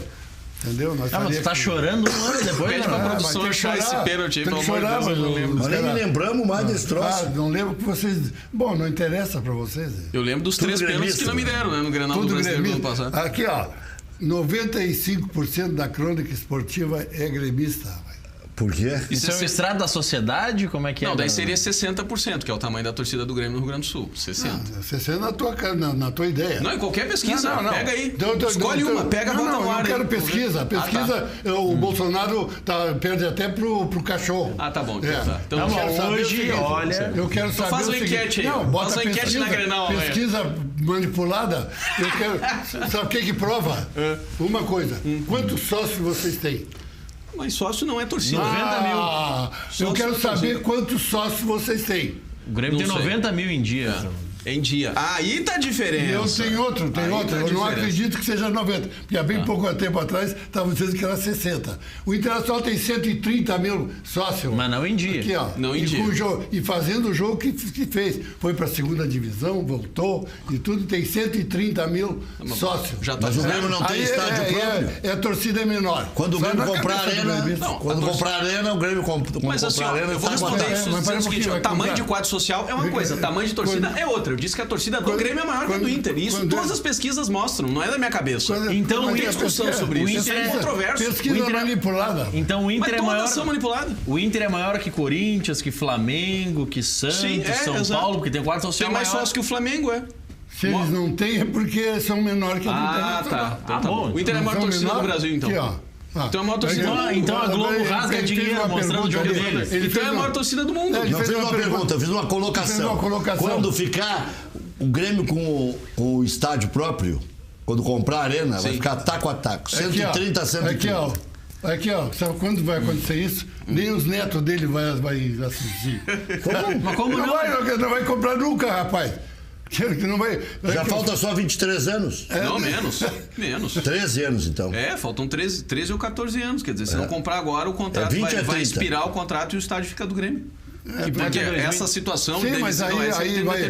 Speaker 2: Entendeu? Nós
Speaker 3: Mas tu tá chorando um ano depois,
Speaker 4: Pede
Speaker 3: né?
Speaker 4: pra
Speaker 2: mas
Speaker 4: produção
Speaker 2: tem que
Speaker 4: achar esse
Speaker 2: chorar.
Speaker 4: pênalti aí,
Speaker 2: Tem
Speaker 4: pelo
Speaker 2: que
Speaker 4: amor de
Speaker 2: chorar,
Speaker 4: Deus, eu não
Speaker 2: mas
Speaker 4: lembro.
Speaker 1: Mas nem me
Speaker 2: cara-
Speaker 1: lembramos mais desse troço.
Speaker 2: Não lembro que vocês... Bom, não interessa pra vocês.
Speaker 4: Eu lembro dos
Speaker 1: Tudo
Speaker 4: 3 pênaltis que
Speaker 1: gremista,
Speaker 4: não me deram, né? No Grenal do
Speaker 2: Tudo
Speaker 4: Brasileiro do ano
Speaker 2: gremista.
Speaker 4: passado.
Speaker 2: Aqui, ó. 95% da crônica esportiva é gremista, rapaz.
Speaker 1: Por quê?
Speaker 3: Isso é o estrado da sociedade? Como é que é?
Speaker 4: Não, daí seria 60%, que é o tamanho da torcida do Grêmio no Rio Grande do Sul. 60%.
Speaker 2: Você é na tua ideia.
Speaker 4: Não, em qualquer pesquisa.
Speaker 2: Não.
Speaker 4: Pega aí.
Speaker 2: Então,
Speaker 4: Escolhe uma, pega, bota no
Speaker 2: não,
Speaker 4: ar.
Speaker 2: eu quero
Speaker 4: aí.
Speaker 2: pesquisa. Pesquisa, o Bolsonaro perde até pro cachorro.
Speaker 4: Ah, tá bom. Então tá. Então
Speaker 3: Tá bom,
Speaker 2: quero saber o
Speaker 3: hoje,
Speaker 2: seguinte,
Speaker 3: olha...
Speaker 2: Eu quero
Speaker 4: Então
Speaker 2: saber
Speaker 4: faz
Speaker 2: o
Speaker 4: uma
Speaker 2: seguinte.
Speaker 4: enquete aí.
Speaker 2: Não, bota
Speaker 4: Faz uma enquete
Speaker 2: pesquisa,
Speaker 4: na Grenal amanhã.
Speaker 2: pesquisa manipulada. Eu quero... Sabe o que prova? Uma coisa. Quantos sócios vocês têm?
Speaker 4: Mas sócio não é torcida.
Speaker 3: 90 mil.
Speaker 2: Eu
Speaker 4: Sócio
Speaker 2: quero
Speaker 4: não
Speaker 2: saber
Speaker 4: torcida.
Speaker 2: quantos sócios vocês têm.
Speaker 3: O Grêmio tem
Speaker 4: Não sei.
Speaker 3: 90 mil em dia.
Speaker 4: Em dia. Aí tá a diferença.
Speaker 2: E eu tenho outro.
Speaker 4: Aí tá a
Speaker 2: Eu não
Speaker 4: diferença.
Speaker 2: acredito que seja 90. Porque há bem pouco tempo atrás estavam dizendo que era 60. O Internacional tem 130 mil sócios.
Speaker 3: Mas não em dia.
Speaker 2: Aqui, ó.
Speaker 4: Não em
Speaker 2: e,
Speaker 4: dia.
Speaker 2: e fazendo o jogo que fez. Foi para a segunda divisão, voltou e tudo. Tem 130 mil sócios.
Speaker 4: Já tá
Speaker 1: Mas o Grêmio não tem
Speaker 2: Aí
Speaker 1: estádio próprio.
Speaker 2: a torcida é menor.
Speaker 1: Quando o
Speaker 2: Só
Speaker 1: Grêmio
Speaker 2: na
Speaker 1: comprar a
Speaker 2: cabeça do
Speaker 1: arena,
Speaker 2: gremista.
Speaker 4: Não,
Speaker 1: quando
Speaker 4: a torcida-
Speaker 1: comprar a arena, o Grêmio
Speaker 4: Mas assim, ó, eu vou responder isso
Speaker 2: Mas
Speaker 4: dizendo
Speaker 2: pera
Speaker 4: o
Speaker 2: um
Speaker 4: seguinte,
Speaker 2: pouquinho,
Speaker 4: ó,
Speaker 2: vai
Speaker 4: tamanho
Speaker 2: comprar.
Speaker 4: de quadro social é uma coisa, tamanho de torcida é outra. Eu disse que a torcida do Grêmio é maior que a do Inter. E isso todas as pesquisas mostram, não é da minha cabeça.
Speaker 3: Então,
Speaker 4: não tem
Speaker 3: o
Speaker 4: discussão
Speaker 3: Inter-
Speaker 4: sobre
Speaker 3: o
Speaker 4: isso.
Speaker 3: Inter
Speaker 4: Isso é
Speaker 3: é-
Speaker 4: controverso.
Speaker 2: Pesquisa
Speaker 3: O Inter é-
Speaker 2: manipulada.
Speaker 3: Então o
Speaker 4: Mas
Speaker 3: Inter é
Speaker 4: todas
Speaker 3: maior.
Speaker 4: são manipuladas.
Speaker 3: O Inter é maior que Corinthians, que Flamengo, que Santos,
Speaker 4: Sim,
Speaker 3: São
Speaker 4: exato.
Speaker 3: Paulo, porque tem quadro social
Speaker 4: Tem mais
Speaker 3: maior.
Speaker 4: sócio que o Flamengo, é.
Speaker 2: Se eles não têm, é porque são menores que a do
Speaker 4: Ah,
Speaker 2: Internacional.
Speaker 4: tá. Então
Speaker 3: Ah,
Speaker 4: tá
Speaker 3: bom.
Speaker 4: bom. O Inter é a maior
Speaker 2: São
Speaker 4: torcida do
Speaker 2: menor-
Speaker 4: Brasil, então.
Speaker 2: Aqui, ó.
Speaker 4: Então é a maior torcida do mundo.
Speaker 3: Então a Globo rasga dinheiro mostrando o jogo deles.
Speaker 4: Então é a maior torcida do mundo.
Speaker 1: Não, fiz uma pergunta, fiz uma colocação. Quando ficar o Grêmio com o estádio próprio, quando comprar a arena, vai ficar taco a taco. 130 a 130.
Speaker 2: Aqui, ó. Sabe quando vai acontecer isso? Nem os netos dele vai assistir.
Speaker 3: Mas como não?
Speaker 2: Não vai comprar nunca, rapaz. Não vai,
Speaker 1: já falta só 23 anos.
Speaker 4: Não, menos.
Speaker 1: 13 anos, então.
Speaker 4: Faltam 13 ou 14 anos. Quer dizer, se não comprar agora, o contrato vai expirar o contrato e o estádio fica do Grêmio. Porque essa situação
Speaker 2: sim, mas aí vai.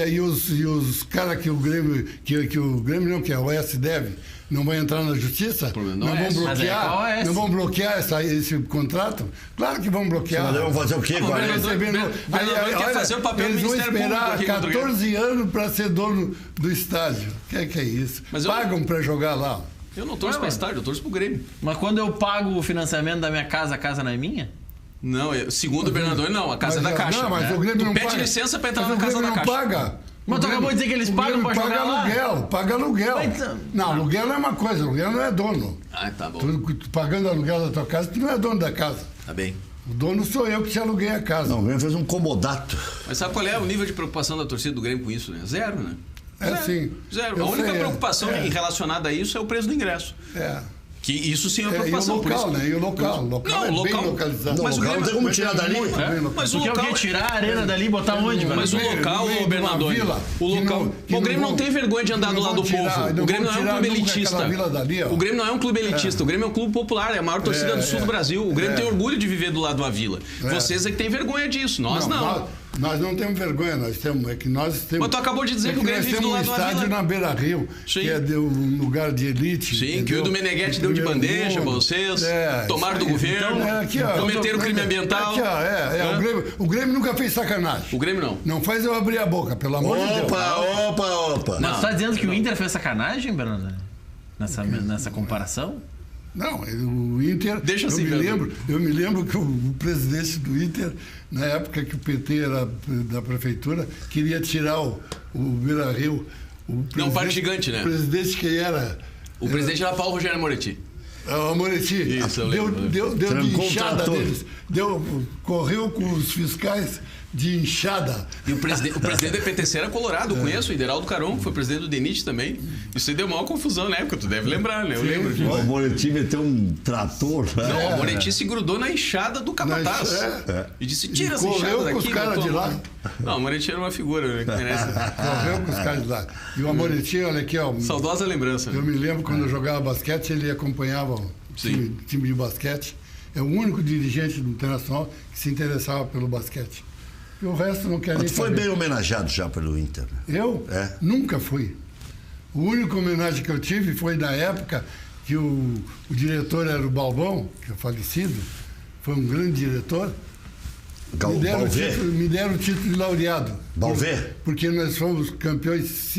Speaker 2: E os caras que o Grêmio, que o Grêmio não, que a OS deve, não vai entrar na justiça, não vão bloquear esse contrato? Claro que vão bloquear.
Speaker 1: Mas vão fazer o quê agora?
Speaker 4: Quer fazer o papel do
Speaker 2: Ministério Público. Eles vão esperar 14 anos para ser dono do estádio. Que é isso? Pagam para jogar lá.
Speaker 4: Eu não torço para estádio, eu torço para o Grêmio.
Speaker 3: Mas quando eu pago o financiamento da minha casa, a casa não é minha?
Speaker 4: Não, segundo o Bernardoni, não. A casa é da Caixa.
Speaker 2: Não, mas o Grêmio não paga.
Speaker 4: Pede licença para entrar na casa da Caixa.
Speaker 2: Paga.
Speaker 3: Mas tu acabou de dizer que eles pagam para jogar lá?
Speaker 2: Paga aluguel. Não, aluguel é uma coisa, aluguel não é dono.
Speaker 4: Tá bom.
Speaker 2: Tu pagando aluguel da tua casa, tu não é dono da casa.
Speaker 4: Tá bem.
Speaker 2: O dono sou eu que te aluguei a casa.
Speaker 1: Não, o Grêmio fez um comodato.
Speaker 4: Mas sabe qual é o nível de preocupação da torcida do Grêmio com isso, né? Zero, né?
Speaker 2: Sim.
Speaker 4: Zero. A única preocupação relacionada a isso é o preço do ingresso. Que isso sim é uma preocupação.
Speaker 2: E o local, né? E o local. O local é bem localizado.
Speaker 1: Mas o local não tem como tirar dali.
Speaker 3: Mas o local... tirar a arena dali e botar onde?
Speaker 4: Mas o local, Bernardoni, o Grêmio não tem vergonha de andar do lado do povo. O Grêmio não é um clube elitista. O Grêmio não é um clube elitista. O Grêmio é um clube popular, é a maior torcida do sul do Brasil. O Grêmio tem orgulho de viver do lado da Vila. Vocês é que têm vergonha disso, nós não.
Speaker 2: Nós não temos vergonha, nós temos.
Speaker 4: Mas tu acabou de dizer que o Grêmio vive do lado da Vila.
Speaker 2: Nós temos um estádio na Beira Rio, que é um lugar de elite.
Speaker 4: Sim, que o do Meneghetti deu de bandeja pra vocês, tomaram do governo, cometeram crime ambiental.
Speaker 2: O Grêmio nunca fez sacanagem.
Speaker 4: O Grêmio não.
Speaker 2: Não faz eu abrir a boca, pelo amor de Deus.
Speaker 1: Opa.
Speaker 3: Mas você tá dizendo que o Inter fez sacanagem, Bernardo? Nessa comparação?
Speaker 2: Não, o Inter.
Speaker 4: Deixa assim,
Speaker 2: eu me lembro que o presidente do Inter, na época que o PT era da prefeitura, queria tirar o Beira Rio.
Speaker 4: Não, um parque gigante, né?
Speaker 2: O presidente quem era?
Speaker 4: O presidente era Paulo Rogério Moretti.
Speaker 2: O Moretti.
Speaker 4: Isso, eu lembro.
Speaker 2: Deu de inchada deles. Correu com os fiscais de inchada.
Speaker 4: E o presidente da PTC era colorado, eu conheço, o Ideraldo Caron, que foi presidente do DENIT também. Isso aí deu maior confusão na época, tu deve lembrar, né? Eu lembro disso.
Speaker 1: O Moretti meteu um trator.
Speaker 4: Não, o Moretti se grudou na enxada do capataz. E disse, tira essa enxada daqui.
Speaker 2: Correu com os caras de lá.
Speaker 4: Não, o Moretti era uma figura, né? Que merece.
Speaker 2: Correu com os caras de lá. E o Moretti, olha aqui, ó.
Speaker 4: Saudosa lembrança.
Speaker 2: Eu me lembro quando eu jogava basquete, ele acompanhava o time de basquete. É o único dirigente do Internacional que se interessava pelo basquete. E o resto não quer nem saber.
Speaker 1: Foi bem homenageado já pelo Inter.
Speaker 2: Eu? Nunca fui. O único homenagem que eu tive foi na época que o diretor era o Balbão, que é falecido, foi um grande diretor. Me deram o título de laureado.
Speaker 1: Balvé?
Speaker 2: Porque nós fomos campeões,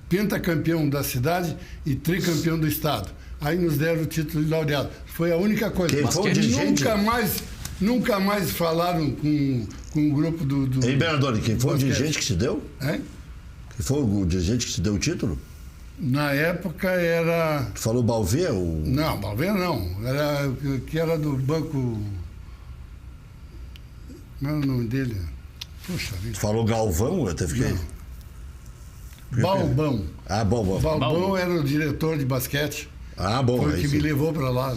Speaker 2: pentacampeão da cidade e tricampeão do estado. Aí nos deram o título de laureado. Foi a única coisa.
Speaker 1: Quem foi o dirigente?
Speaker 2: Nunca mais falaram com o grupo do...
Speaker 1: Ei, Bernardoni, quem foi o dirigente que se deu?
Speaker 2: Quem
Speaker 1: foi o dirigente que se deu o título?
Speaker 2: Na época era...
Speaker 1: Tu falou Balvé?
Speaker 2: Não, Balvé não. Que era do banco... Não é o nome dele? Puxa vida.
Speaker 1: Tu falou Galvão? Eu até fiquei...
Speaker 2: Balbão.
Speaker 1: Balbão.
Speaker 2: Balbão era o diretor de basquete.
Speaker 1: Bom.
Speaker 2: Foi o que me levou para lá.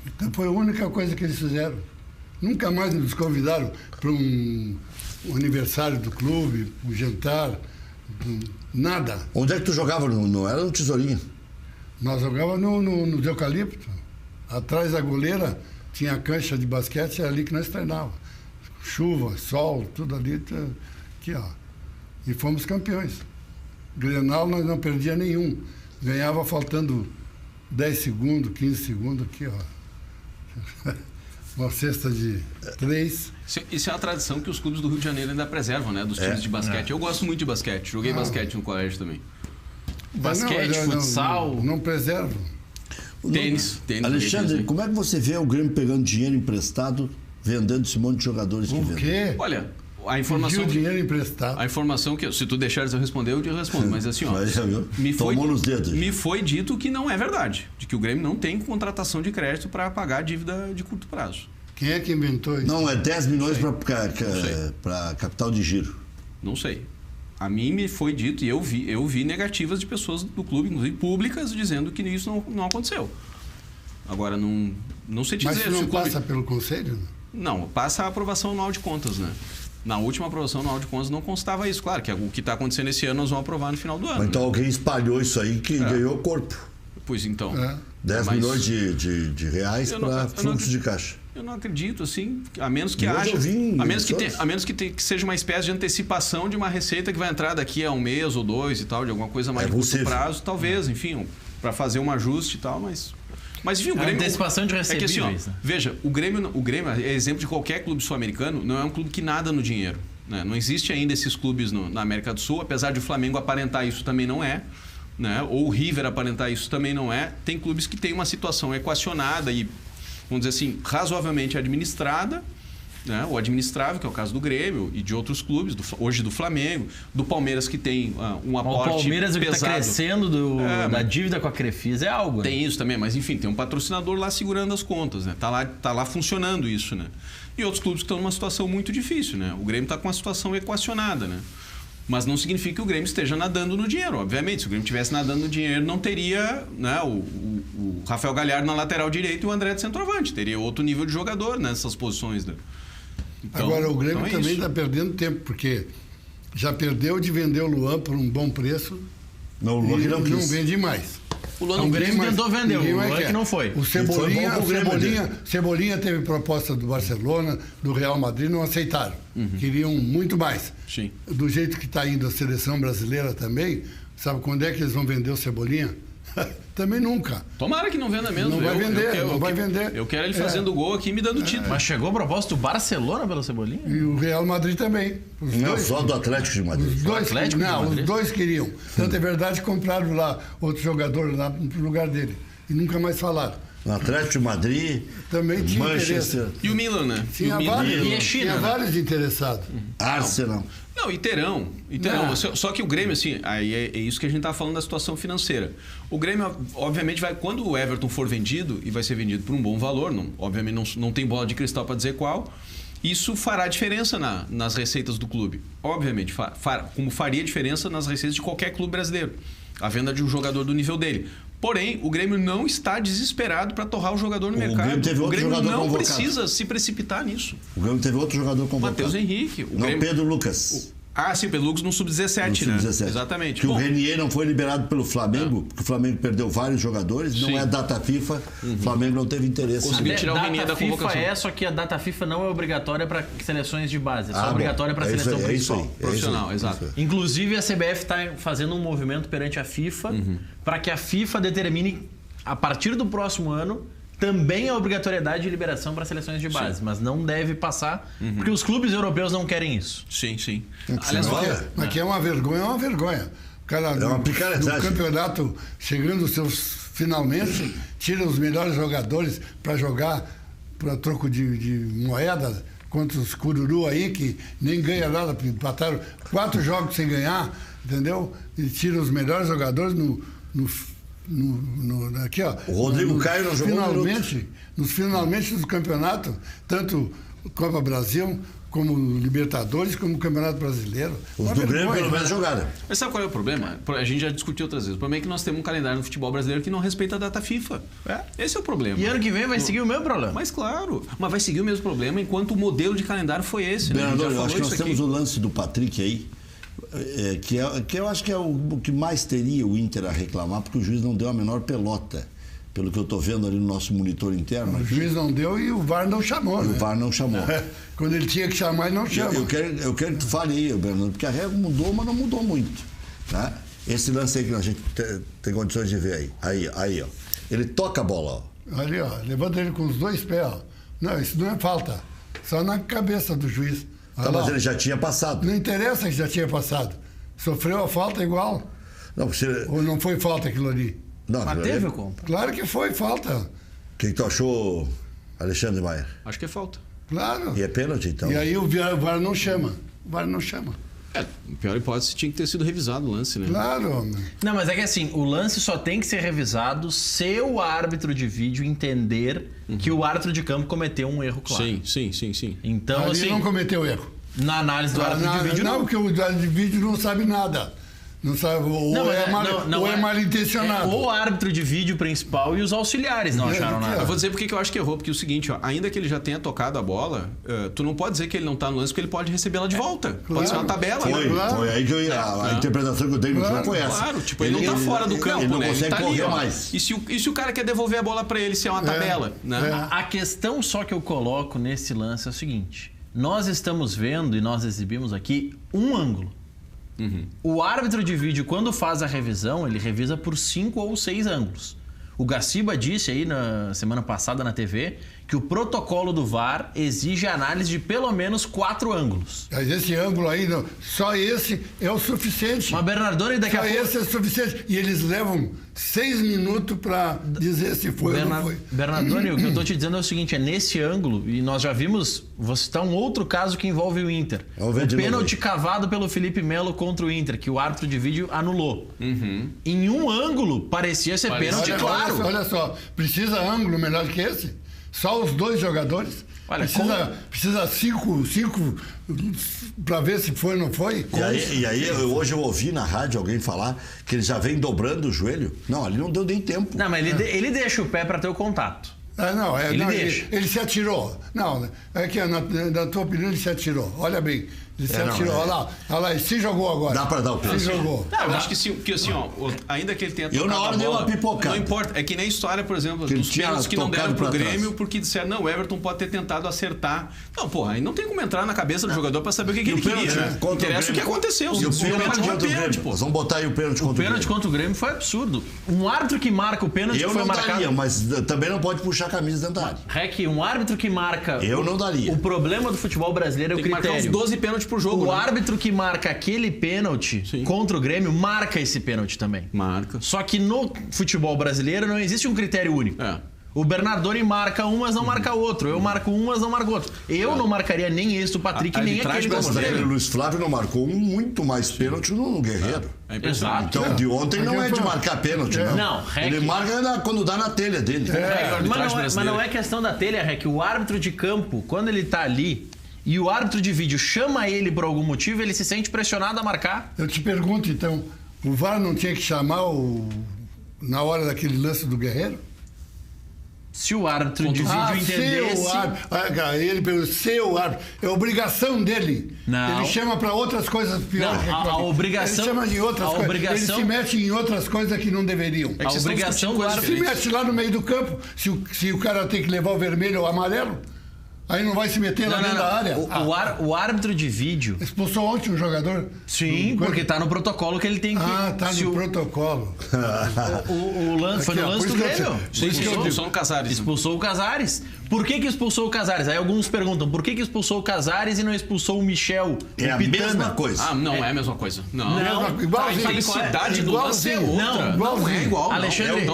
Speaker 2: Então foi a única coisa que eles fizeram. Nunca mais nos convidaram para um aniversário do clube, um jantar, nada.
Speaker 1: Onde é que tu jogava? Não era no Tesourinho?
Speaker 2: Nós jogávamos no Eucalipto. Atrás da goleira tinha a cancha de basquete, era ali que nós treinávamos. Chuva, sol, tudo ali. Aqui, ó. E fomos campeões. Grenal nós não perdia nenhum. Ganhava faltando 10 segundos, 15 segundos, aqui, ó. Uma cesta de 3.
Speaker 4: Isso é uma tradição que os clubes do Rio de Janeiro ainda preservam, né? Dos times de basquete. Eu gosto muito de basquete. Joguei basquete no colégio também.
Speaker 3: Basquete, futsal...
Speaker 2: Não preservam.
Speaker 4: Tênis.
Speaker 1: Alexandre, como é que você vê o Grêmio pegando dinheiro emprestado, vendendo esse monte de jogadores que vendem?
Speaker 2: O quê?
Speaker 4: Olha... A informação...
Speaker 2: Pediu dinheiro emprestado.
Speaker 4: A informação que... Se tu deixares eu responder, eu te respondo. Mas assim, ó...
Speaker 1: Tomou nos dedos.
Speaker 4: Me foi dito que não é verdade. De que o Grêmio não tem contratação de crédito para pagar a dívida de curto prazo.
Speaker 2: Quem é que inventou isso?
Speaker 1: Não, é 10 milhões para capital de giro.
Speaker 4: Não sei. A mim me foi dito, e eu vi negativas de pessoas do clube, inclusive públicas, dizendo que isso não aconteceu. Agora, não sei te dizer...
Speaker 2: Mas isso não passa pelo Conselho?
Speaker 4: Não, passa a aprovação anual de contas, né? Na última aprovação anual de contas não constava isso. Claro que o que está acontecendo esse ano nós vamos aprovar no final do ano.
Speaker 1: Então alguém espalhou isso aí que ganhou corpo.
Speaker 4: Pois então.
Speaker 1: 10 milhões de reais para fluxo de caixa.
Speaker 4: Eu não acredito, assim, a menos que haja... A menos que seja uma espécie de antecipação de uma receita que vai entrar daqui a um mês ou 2 e tal, de alguma coisa mais de curto prazo, talvez, enfim, para fazer um ajuste e tal, mas enfim, o Grêmio...
Speaker 3: Antecipação de recebíveis.
Speaker 4: É que assim, ó, veja, o Grêmio é exemplo de qualquer clube sul-americano, não é um clube que nada no dinheiro. Né? Não existe ainda esses clubes na América do Sul, apesar de o Flamengo aparentar isso também não é. Né? Ou o River aparentar isso também não é. Tem clubes que têm uma situação equacionada e, vamos dizer assim, razoavelmente administrada, né? Ou administrável, que é o caso do Grêmio e de outros clubes, hoje do Flamengo, do Palmeiras, que tem um aporte pesado.
Speaker 3: O Palmeiras que está crescendo da dívida com a Crefisa é algo.
Speaker 4: Tem isso também, mas enfim, tem um patrocinador lá segurando as contas, né? Tá lá funcionando isso, né? E outros clubes que estão numa situação muito difícil, né? O Grêmio está com uma situação equacionada, né? Mas não significa que o Grêmio esteja nadando no dinheiro. Obviamente, se o Grêmio estivesse nadando no dinheiro, não teria, né, o Rafael Galhardo na lateral direita e o André de centroavante. Teria outro nível de jogador nessas posições. Né?
Speaker 2: Então, agora, o Grêmio também está perdendo tempo, porque já perdeu de vender o Luan por um bom preço.
Speaker 1: Não, o Luan que não
Speaker 2: vende mais.
Speaker 3: O Grêmio tentou vender, o Luan que não foi.
Speaker 2: O Cebolinha teve proposta do Barcelona, do Real Madrid, não aceitaram. Queriam muito mais.
Speaker 4: Sim.
Speaker 2: Do jeito que está indo a seleção brasileira também, sabe quando é que eles vão vender o Cebolinha? Também nunca.
Speaker 4: Tomara que não venda mesmo.
Speaker 2: Não vai vender.
Speaker 4: Eu quero ele fazendo gol aqui e me dando título.
Speaker 3: Mas chegou a proposta do Barcelona pelo Cebolinha?
Speaker 2: E o Real Madrid também.
Speaker 1: Só do Atlético de Madrid.
Speaker 2: Os dois queriam. Tanto é verdade que compraram lá outro jogador lá no lugar dele. E nunca mais falaram.
Speaker 1: No Atlético de Madrid,
Speaker 2: também tinha
Speaker 1: Manchester.
Speaker 4: E o Milan, né?
Speaker 2: Tinha vários interessados.
Speaker 1: Arsenal.
Speaker 4: Não, e terão. Só que o Grêmio, assim, aí é isso que a gente está falando da situação financeira. O Grêmio, obviamente, quando o Everton for vendido, e vai ser vendido por um bom valor, obviamente não tem bola de cristal para dizer qual, isso fará diferença nas receitas do clube. Obviamente, como faria diferença nas receitas de qualquer clube brasileiro. A venda de um jogador do nível dele. Porém, o Grêmio não está desesperado para torrar o jogador no mercado. O Grêmio não precisa se precipitar nisso.
Speaker 1: O Grêmio teve outro jogador convocado.
Speaker 4: Matheus Henrique.
Speaker 1: Pedro Lucas.
Speaker 4: Sim, Pedro Lucas no Sub-17, né? Exatamente.
Speaker 1: Que o Renier não foi liberado pelo Flamengo, porque o Flamengo perdeu vários jogadores, não é data FIFA, o Flamengo não teve interesse.
Speaker 4: Conseguiu tirar o Renier da convocação.
Speaker 3: Só que a data FIFA não é obrigatória para seleções de base, é só obrigatória para a seleção principal.
Speaker 4: Profissional, exato.
Speaker 3: Inclusive, a CBF está fazendo um movimento perante a FIFA para que a FIFA determine, a partir do próximo ano, também a obrigatoriedade de liberação para seleções de base, mas não deve passar, porque os clubes europeus não querem isso.
Speaker 4: Sim.
Speaker 2: Aliás, mas que é uma vergonha, O cara no campeonato, chegando os seus finalmente, tira os melhores jogadores para jogar para troco de moeda contra os cururu aí, que nem ganha nada, empataram 4 jogos sem ganhar, entendeu? E tira os melhores jogadores aqui, ó.
Speaker 1: O Rodrigo Caio não jogou
Speaker 2: nos finalmente do campeonato, tanto Copa Brasil, como Libertadores, como Campeonato Brasileiro.
Speaker 1: Os do Grêmio pelo menos jogaram.
Speaker 4: Mas sabe qual é o problema? A gente já discutiu outras vezes. O problema é que nós temos um calendário no futebol brasileiro que não respeita a data FIFA. Esse é o problema.
Speaker 3: E ano que vem vai seguir o mesmo problema.
Speaker 4: Mas claro, mas vai seguir o mesmo problema enquanto o modelo de calendário foi esse.
Speaker 1: Bernardo, eu acho que nós temos o lance do Patrick aí, que eu acho que é o que mais teria o Inter a reclamar, porque o juiz não deu a menor pelota, pelo que eu estou vendo ali no nosso monitor interno.
Speaker 2: O juiz não deu e o VAR não chamou.
Speaker 1: O VAR não chamou.
Speaker 2: Quando ele tinha que chamar, ele não chama.
Speaker 1: Eu quero que tu fale aí, Bernardo, porque a regra mudou, mas não mudou muito. Tá? Esse lance aí que a gente tem condições de ver aí. Aí, ó. Ele toca a bola, ó.
Speaker 2: Ali, ó. Levanta ele com os 2 pés, ó. Não, isso não é falta. Só na cabeça do juiz.
Speaker 1: Tá, mas ele já tinha passado.
Speaker 2: Não interessa que já tinha passado. Sofreu a falta igual.
Speaker 1: Não, você...
Speaker 2: Ou não foi falta aquilo ali?
Speaker 1: Não,
Speaker 3: mas teve como?
Speaker 2: Claro que foi falta.
Speaker 1: O que tu achou, Alexandre Maia?
Speaker 4: Acho que é falta.
Speaker 2: Claro.
Speaker 1: E é pênalti, então?
Speaker 2: E aí o VAR não chama. o VAR não chama.
Speaker 4: Pior hipótese, tinha que ter sido revisado o lance, né?
Speaker 2: Claro.
Speaker 3: Não, mas é que assim, o lance só tem que ser revisado se o árbitro de vídeo entender que o árbitro de campo cometeu um erro claro.
Speaker 4: Sim.
Speaker 3: Então,
Speaker 2: Ali
Speaker 3: assim,
Speaker 2: não cometeu erro.
Speaker 3: na análise do árbitro de vídeo,
Speaker 2: não, porque o árbitro de vídeo não sabe nada. Não sabe, ou é mal intencionado.
Speaker 3: O árbitro de vídeo principal e os auxiliares não acharam nada.
Speaker 4: Eu vou dizer porque que eu acho que errou. Porque é o seguinte, ó, ainda que ele já tenha tocado a bola, tu não pode dizer que ele não tá no lance, porque ele pode receber ela de volta. Pode ser uma tabela.
Speaker 1: Foi aí que a interpretação que eu dei no jogo foi essa.
Speaker 4: Claro, tipo, ele não tá fora do campo,
Speaker 1: ele não
Speaker 4: né?
Speaker 1: consegue
Speaker 4: tá
Speaker 1: correr
Speaker 4: ali,
Speaker 1: mais.
Speaker 4: E se o cara quer devolver a bola pra ele, se é uma tabela, né?
Speaker 3: A questão só que eu coloco nesse lance é o seguinte: nós estamos vendo e nós exibimos aqui um ângulo. O árbitro de vídeo, quando faz a revisão, ele revisa por 5 ou 6 ângulos. O Gaciba disse aí na semana passada na TV que o protocolo do VAR exige análise de pelo menos 4 ângulos.
Speaker 2: Mas esse ângulo aí, só esse é o suficiente.
Speaker 3: Mas Bernardoni daqui
Speaker 2: Só
Speaker 3: a pouco...
Speaker 2: esse é suficiente. E eles levam 6 minutos para dizer se foi ou não foi.
Speaker 3: Bernardoni, o que eu estou te dizendo é o seguinte, é nesse ângulo, e nós já vimos, vou citar um outro caso que envolve o Inter. O pênalti cavado pelo Felipe Melo contra o Inter, que o árbitro de vídeo anulou. Em um ângulo, parecia ser pênalti, claro.
Speaker 2: Olha só, precisa ângulo melhor que esse? Só os 2 jogadores?
Speaker 3: Olha,
Speaker 2: precisa 5 para ver se foi ou não foi?
Speaker 1: E aí, hoje eu ouvi na rádio alguém falar que ele já vem dobrando o joelho. Não, ali não deu nem tempo.
Speaker 3: Não, mas ele deixa o pé para ter o contato.
Speaker 2: Ele se atirou. Não, é que na tua opinião ele se atirou. Olha bem, ele se atirou. Olha lá, ele se jogou agora.
Speaker 1: Dá pra dar o pé.
Speaker 2: Se jogou.
Speaker 4: Eu acho que assim, ó, ainda que ele tenha tocado
Speaker 1: na hora dei uma pipocada.
Speaker 4: não importa. É que nem a história, por exemplo, dos pênaltis que não deram pro Grêmio porque disseram, não, o Everton pode ter tentado acertar. Não, porra, aí não tem como entrar na cabeça do jogador pra saber o que ele queria. Né? Interessa o que aconteceu.
Speaker 1: E o pênalti contra o Grêmio. Nós vamos botar aí o pênalti contra o Grêmio.
Speaker 3: O pênalti contra o Grêmio foi absurdo. Um árbitro que marca o pênalti foi marcado...
Speaker 1: Eu não daria, mas também não pode puxar a camisa dentro da área.
Speaker 3: Rec, um árbitro que marca...
Speaker 1: Eu não daria.
Speaker 3: O problema do futebol brasileiro é o critério.
Speaker 4: Tem que marcar uns 12 pênaltis por jogo.
Speaker 3: O árbitro que marca aquele pênalti contra o Grêmio marca esse pênalti também.
Speaker 4: Marca.
Speaker 3: Só que no futebol brasileiro não existe um critério único. O Bernardoni marca um, mas não marca outro. Eu marco um, mas não marco outro. Eu não marcaria nem esse do Patrick, nem aquele do
Speaker 1: Grêmio. O Luiz Flávio não marcou muito mais pênalti no Guerreiro.
Speaker 3: Exato.
Speaker 1: Então, de ontem não é de marcar pênalti, não.
Speaker 3: Não,
Speaker 1: ele marca quando dá na telha dele.
Speaker 3: Mas não é questão da telha, Rec. O árbitro de campo, quando ele tá ali e o árbitro de vídeo chama ele por algum motivo, ele se sente pressionado a marcar.
Speaker 2: Eu te pergunto, então, o VAR não tinha que chamar na hora daquele lance do Guerreiro?
Speaker 3: Se o árbitro de vídeo entendesse...
Speaker 2: Se o árbitro. É obrigação dele.
Speaker 3: Não.
Speaker 2: Ele chama para outras coisas piores.
Speaker 3: Não, a obrigação...
Speaker 2: Ele chama de outras coisas.
Speaker 3: Obrigação,
Speaker 2: ele se mete em outras coisas que não deveriam.
Speaker 3: A obrigação do árbitro...
Speaker 2: Se mete lá no meio do campo, se o cara tem que levar o vermelho ou o amarelo, aí não vai se meter lá dentro da área.
Speaker 3: O árbitro de vídeo...
Speaker 2: Expulsou ontem um jogador?
Speaker 3: Sim, porque tá no protocolo que ele tem que...
Speaker 2: tá no protocolo.
Speaker 3: O lance foi no lance do Grêmio.
Speaker 4: Expulsou o Casares.
Speaker 3: Expulsou o Casares. Por que expulsou o Casares? Aí alguns perguntam, por que expulsou o Casares e não expulsou o Michel?
Speaker 1: É a mesma coisa.
Speaker 4: Não é a mesma coisa. Não.
Speaker 2: Igualzinho.
Speaker 4: A intensidade do lance é outra.
Speaker 2: Não
Speaker 4: é igual.
Speaker 3: Alexandre,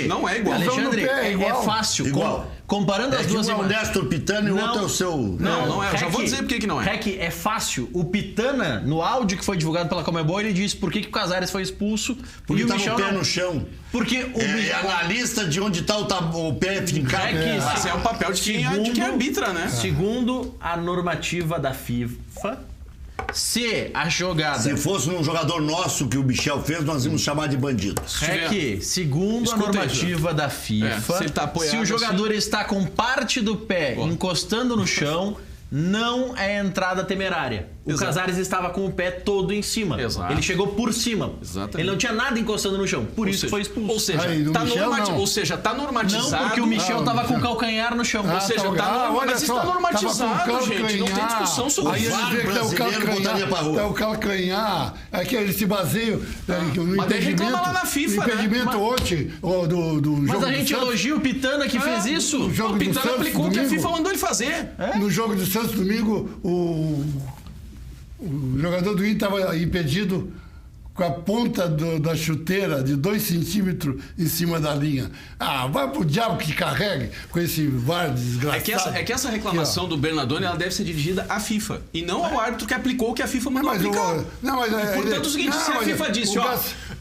Speaker 4: não é igual.
Speaker 3: Alexandre, é fácil.
Speaker 1: Igual.
Speaker 3: Comparando as duas...
Speaker 1: Um é o Néstor Pitana e o outro é o seu...
Speaker 4: Não é. Eu já vou dizer por que não é.
Speaker 3: Rec, é fácil. O Pitana, no áudio que foi divulgado pela Comebol, ele disse por que o Casares foi expulso
Speaker 1: porque
Speaker 3: e o
Speaker 1: tá
Speaker 3: Michel
Speaker 1: o pé no chão.
Speaker 3: Porque o
Speaker 1: É analista de onde tá o pé fincado.
Speaker 4: Esse é o papel de quem arbitra, né?
Speaker 3: Segundo a normativa da FIFA, se a jogada...
Speaker 1: Se fosse um jogador nosso que o Michel fez, nós íamos chamar de bandido.
Speaker 3: É que, segundo a normativa da FIFA, se o jogador está com parte do pé encostando no chão, não é entrada temerária. O Casares estava com o pé todo em cima.
Speaker 4: Exato.
Speaker 3: Ele chegou por cima.
Speaker 4: Exatamente.
Speaker 3: Ele não tinha nada encostando no chão. Por isso foi expulso.
Speaker 4: Ou seja, tá normatizado.
Speaker 3: Não, porque o Michel estava com o calcanhar no chão.
Speaker 4: Ou seja, mas está normatizado, gente. Não tem discussão sobre
Speaker 2: aí
Speaker 4: isso.
Speaker 2: O calcanhar. É que ele se baseia no
Speaker 4: mas impedimento. Lá na FIFA,
Speaker 2: no impedimento ontem do jogo.
Speaker 3: Mas a gente elogia o Pitana que fez isso.
Speaker 4: O Pitana aplicou o que a FIFA mandou ele fazer.
Speaker 2: No jogo do Santos domingo, o jogador do Inter estava impedido com a ponta da chuteira de 2 centímetros em cima da linha. Ah, vai pro diabo que carregue com esse VAR desgraçado.
Speaker 4: É que essa reclamação do Bernardoni ela deve ser dirigida à FIFA e não ao árbitro que aplicou o que a FIFA mandou aplicar. Portanto, é o seguinte, se a FIFA disse,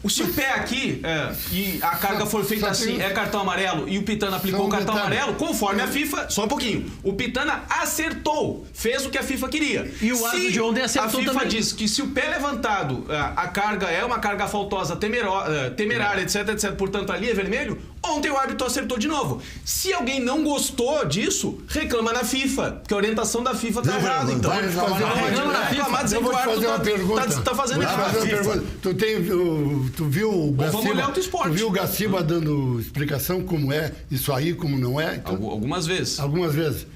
Speaker 4: se o pé aqui e a carga for feita assim, é cartão amarelo, e o Pitana aplicou o cartão amarelo, conforme a FIFA, só um pouquinho, o Pitana acertou, fez o que a FIFA queria.
Speaker 3: E o árbitro de ontem acertou também.
Speaker 4: A FIFA diz que se o pé levantado, a carga é uma carga faltosa, temerária, etc, portanto ali é vermelho, ontem o árbitro acertou de novo. Se alguém não gostou disso, reclama na FIFA, porque a orientação da FIFA tá errada. Então, reclamar dizendo que o árbitro tá fazendo errado.
Speaker 2: Tu viu o Gaciba dando explicação como é isso aí, como não é? Então,
Speaker 4: algumas vezes.
Speaker 2: Algumas vezes.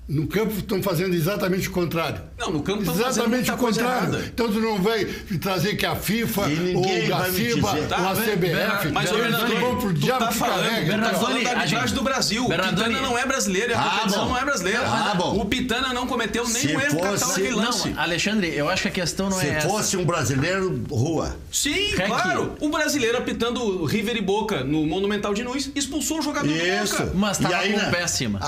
Speaker 2: No campo estão fazendo exatamente o contrário.
Speaker 4: Não, no campo estão fazendo muita coisa errada.
Speaker 2: Então tu não vai trazer que a FIFA, ou o Gaciba, ou a CBF...
Speaker 4: Mas o Bernardoni, tu tá falando da arbitragem do Brasil. O Pitana não é brasileiro, a competição não é brasileira. O Pitana não cometeu nenhum erro capital naquele lance.
Speaker 3: Não, Alexandre, eu acho que a questão não é essa.
Speaker 1: Se fosse um brasileiro, rua.
Speaker 4: Sim, claro. O brasileiro apitando River e Boca no Monumental de Nunes expulsou o jogador do Boca.
Speaker 3: Mas tava com o pé acima.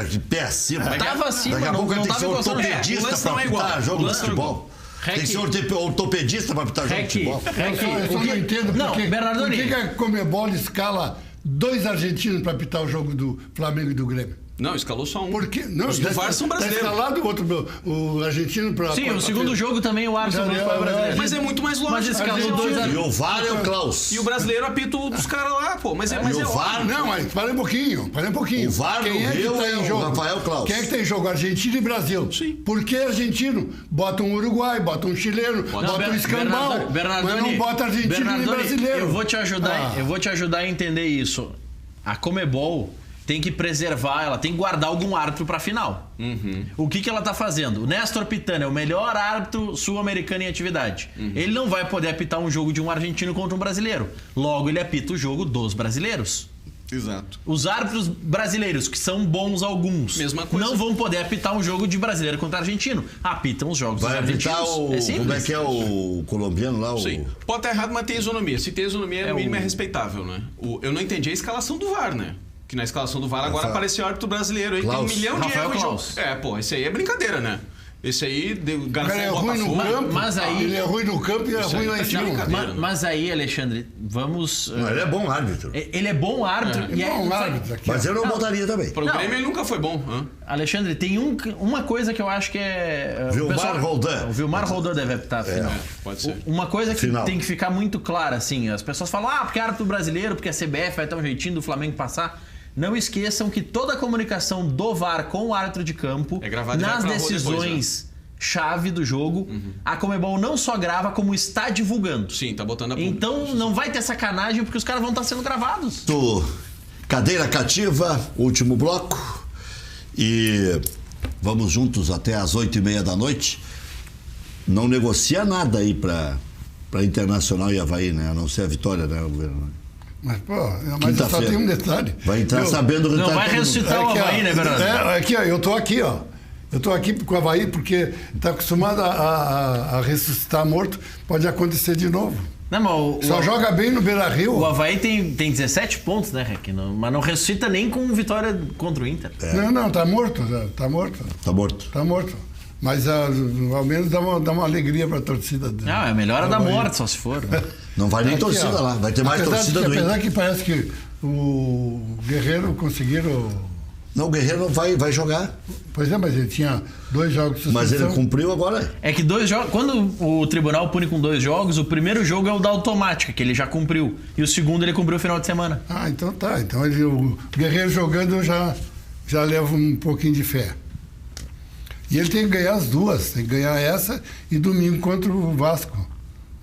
Speaker 1: De pé acima.
Speaker 3: Tava acima,
Speaker 1: não tava encostando. Ortopedista para apitar jogo de futebol. Tem que ser ortopedista para apitar jogo de futebol.
Speaker 2: Eu só não entendo por que a Conmebol escala 2 argentinos para apitar o jogo do Flamengo e do Grêmio.
Speaker 4: Não, escalou só um.
Speaker 2: Por quê? Não,
Speaker 4: os do VAR são brasileiros.
Speaker 2: Tá escalado o argentino para...
Speaker 3: Sim, o segundo jogo também o árbitro não foi brasileiro.
Speaker 4: Mas é muito mais lógico.
Speaker 3: Mas escalou 2
Speaker 1: E o VAR é o Klaus.
Speaker 4: E o brasileiro apita dos caras lá, pô. Mas é
Speaker 1: o VAR...
Speaker 2: Não, mas para um pouquinho.
Speaker 1: O VAR
Speaker 2: quem
Speaker 1: no Rio é o Rafael Klaus.
Speaker 2: Quem é que tem jogo? Argentina e Brasil.
Speaker 4: Sim.
Speaker 2: Por que argentino? Bota um uruguai, bota um chileno, bota um escambau. Mas não bota argentino e brasileiro.
Speaker 3: Eu vou te ajudar a entender isso. A Conmebol tem que preservar, ela tem que guardar algum árbitro para a final. O que ela tá fazendo? O Néstor Pitana é o melhor árbitro sul-americano em atividade. Ele não vai poder apitar um jogo de um argentino contra um brasileiro. Logo, ele apita o jogo dos brasileiros.
Speaker 4: Exato.
Speaker 3: Os árbitros brasileiros, que são bons alguns,
Speaker 4: mesma coisa,
Speaker 3: não vão poder apitar um jogo de brasileiro contra argentino. Apitam os jogos dos argentinos.
Speaker 1: Como é que é o colombiano lá?
Speaker 4: Sim. Pode estar errado, mas tem isonomia. Se tem isonomia, no mínimo é respeitável, né? Eu não entendi a escalação do VAR, né? Que na escalação do VAR agora apareceu o árbitro brasileiro. Aí tem 1 milhão de erros de jogo. Esse aí é brincadeira, né? Esse aí
Speaker 2: é ruim no campo,
Speaker 3: mas aí,
Speaker 2: ele é ruim no campo e é ruim lá em cima.
Speaker 3: Mas aí, Alexandre, vamos...
Speaker 1: Ele é bom árbitro.
Speaker 3: Ele é bom árbitro.
Speaker 1: Mas eu não botaria também.
Speaker 4: Pro Grêmio ele nunca foi bom.
Speaker 3: Alexandre, tem uma coisa que eu acho que é...
Speaker 1: Vilmar Roldan.
Speaker 3: O Vilmar Roldan deve apitar a final.
Speaker 4: Pode ser.
Speaker 3: Uma coisa que tem que ficar muito clara, assim, as pessoas falam, porque é árbitro brasileiro, porque a CBF vai ter um jeitinho do Flamengo passar. Não esqueçam que toda a comunicação do VAR com o árbitro de campo, nas decisões chave do jogo, a Conmebol não só grava, como está divulgando.
Speaker 4: Sim, tá botando a público.
Speaker 3: Então não vai ter sacanagem, porque os caras vão estar sendo gravados.
Speaker 1: Cadeira cativa, último bloco. E vamos juntos até às 8h30 da noite. Não negocia nada aí para Internacional e Avaí, né? A não ser a vitória, né, governo?
Speaker 2: Mas, só tem um detalhe.
Speaker 1: Vai entrar sabendo...
Speaker 3: Não vai ressuscitar o Avaí, né, Bernardo?
Speaker 2: Aqui, ó, eu tô aqui, ó. Eu tô aqui com o Avaí porque tá acostumado a ressuscitar morto. Pode acontecer de novo.
Speaker 3: Não, mas
Speaker 2: só joga bem no Beira-Rio.
Speaker 3: O Avaí tem 17 pontos, né, Rec? Mas não ressuscita nem com vitória contra o Inter.
Speaker 2: Não, tá morto. Tá morto.
Speaker 1: Tá morto.
Speaker 2: Tá morto. Mas ao menos dá uma alegria para a torcida dele.
Speaker 3: Não, é melhor a da morte, só se for. Né?
Speaker 1: Não vai nem torcida lá, vai ter mais torcida do Inter.
Speaker 2: Apesar que parece que o Guerreiro conseguiram...
Speaker 1: Não, o Guerreiro vai jogar.
Speaker 2: Pois é, mas ele tinha 2 jogos de suspensão.
Speaker 1: Mas ele cumpriu agora.
Speaker 3: É que 2 jogos... Quando o tribunal pune com 2 jogos, o primeiro jogo é o da automática, que ele já cumpriu. E o segundo ele cumpriu no final de semana.
Speaker 2: Então tá. Então o Guerreiro jogando já leva um pouquinho de fé. E ele tem que ganhar as duas. Tem que ganhar essa e domingo contra o Vasco.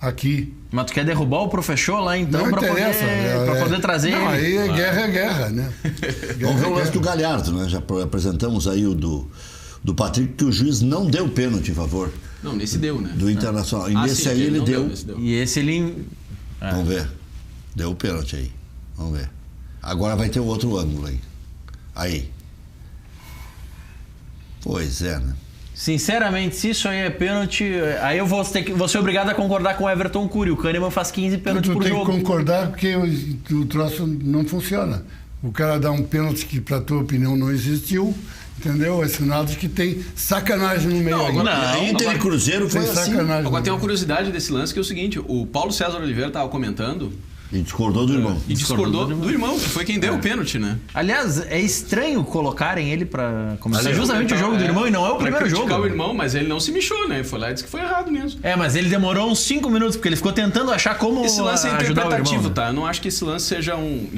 Speaker 2: Aqui.
Speaker 3: Mas tu quer derrubar o Professor lá então para poder trazer
Speaker 2: não,
Speaker 3: ele?
Speaker 2: Aí é guerra, né?
Speaker 1: Vamos ver o lance do Galhardo, né? Já apresentamos aí o do Patrick, que o juiz não deu pênalti em favor.
Speaker 4: Não, nesse deu, né?
Speaker 1: Do Internacional. E nesse
Speaker 4: sim,
Speaker 1: aí ele deu.
Speaker 3: E esse ele...
Speaker 1: Vamos ver. Deu o pênalti aí. Vamos ver. Agora vai ter o outro ângulo aí. Aí. Pois é, né?
Speaker 3: Sinceramente, se isso aí é pênalti, aí eu vou ser obrigado a concordar com o Everton Cury. O Kahneman faz 15 pênaltis por jogo.
Speaker 2: Tu tem que concordar porque o troço não funciona. O cara dá um pênalti que, pra tua opinião, não existiu, entendeu? É sinal de que tem sacanagem no meio.
Speaker 1: Inter e Cruzeiro foi assim.
Speaker 4: Agora tem uma curiosidade desse lance, que é o seguinte: o Paulo César Oliveira estava comentando.
Speaker 1: E discordou do irmão.
Speaker 4: E discordou do irmão, que foi quem deu o pênalti, né?
Speaker 3: Aliás, é estranho colocarem ele pra começar justamente o jogo do irmão, e não é o primeiro jogo.
Speaker 4: O irmão, mas ele não se mexeu, né? Ele foi lá e disse que foi errado mesmo.
Speaker 3: Mas ele demorou uns 5 minutos, porque ele ficou tentando achar como
Speaker 4: esse lance é interpretativo,
Speaker 3: irmão, né?
Speaker 4: Tá? Eu não acho que esse lance seja um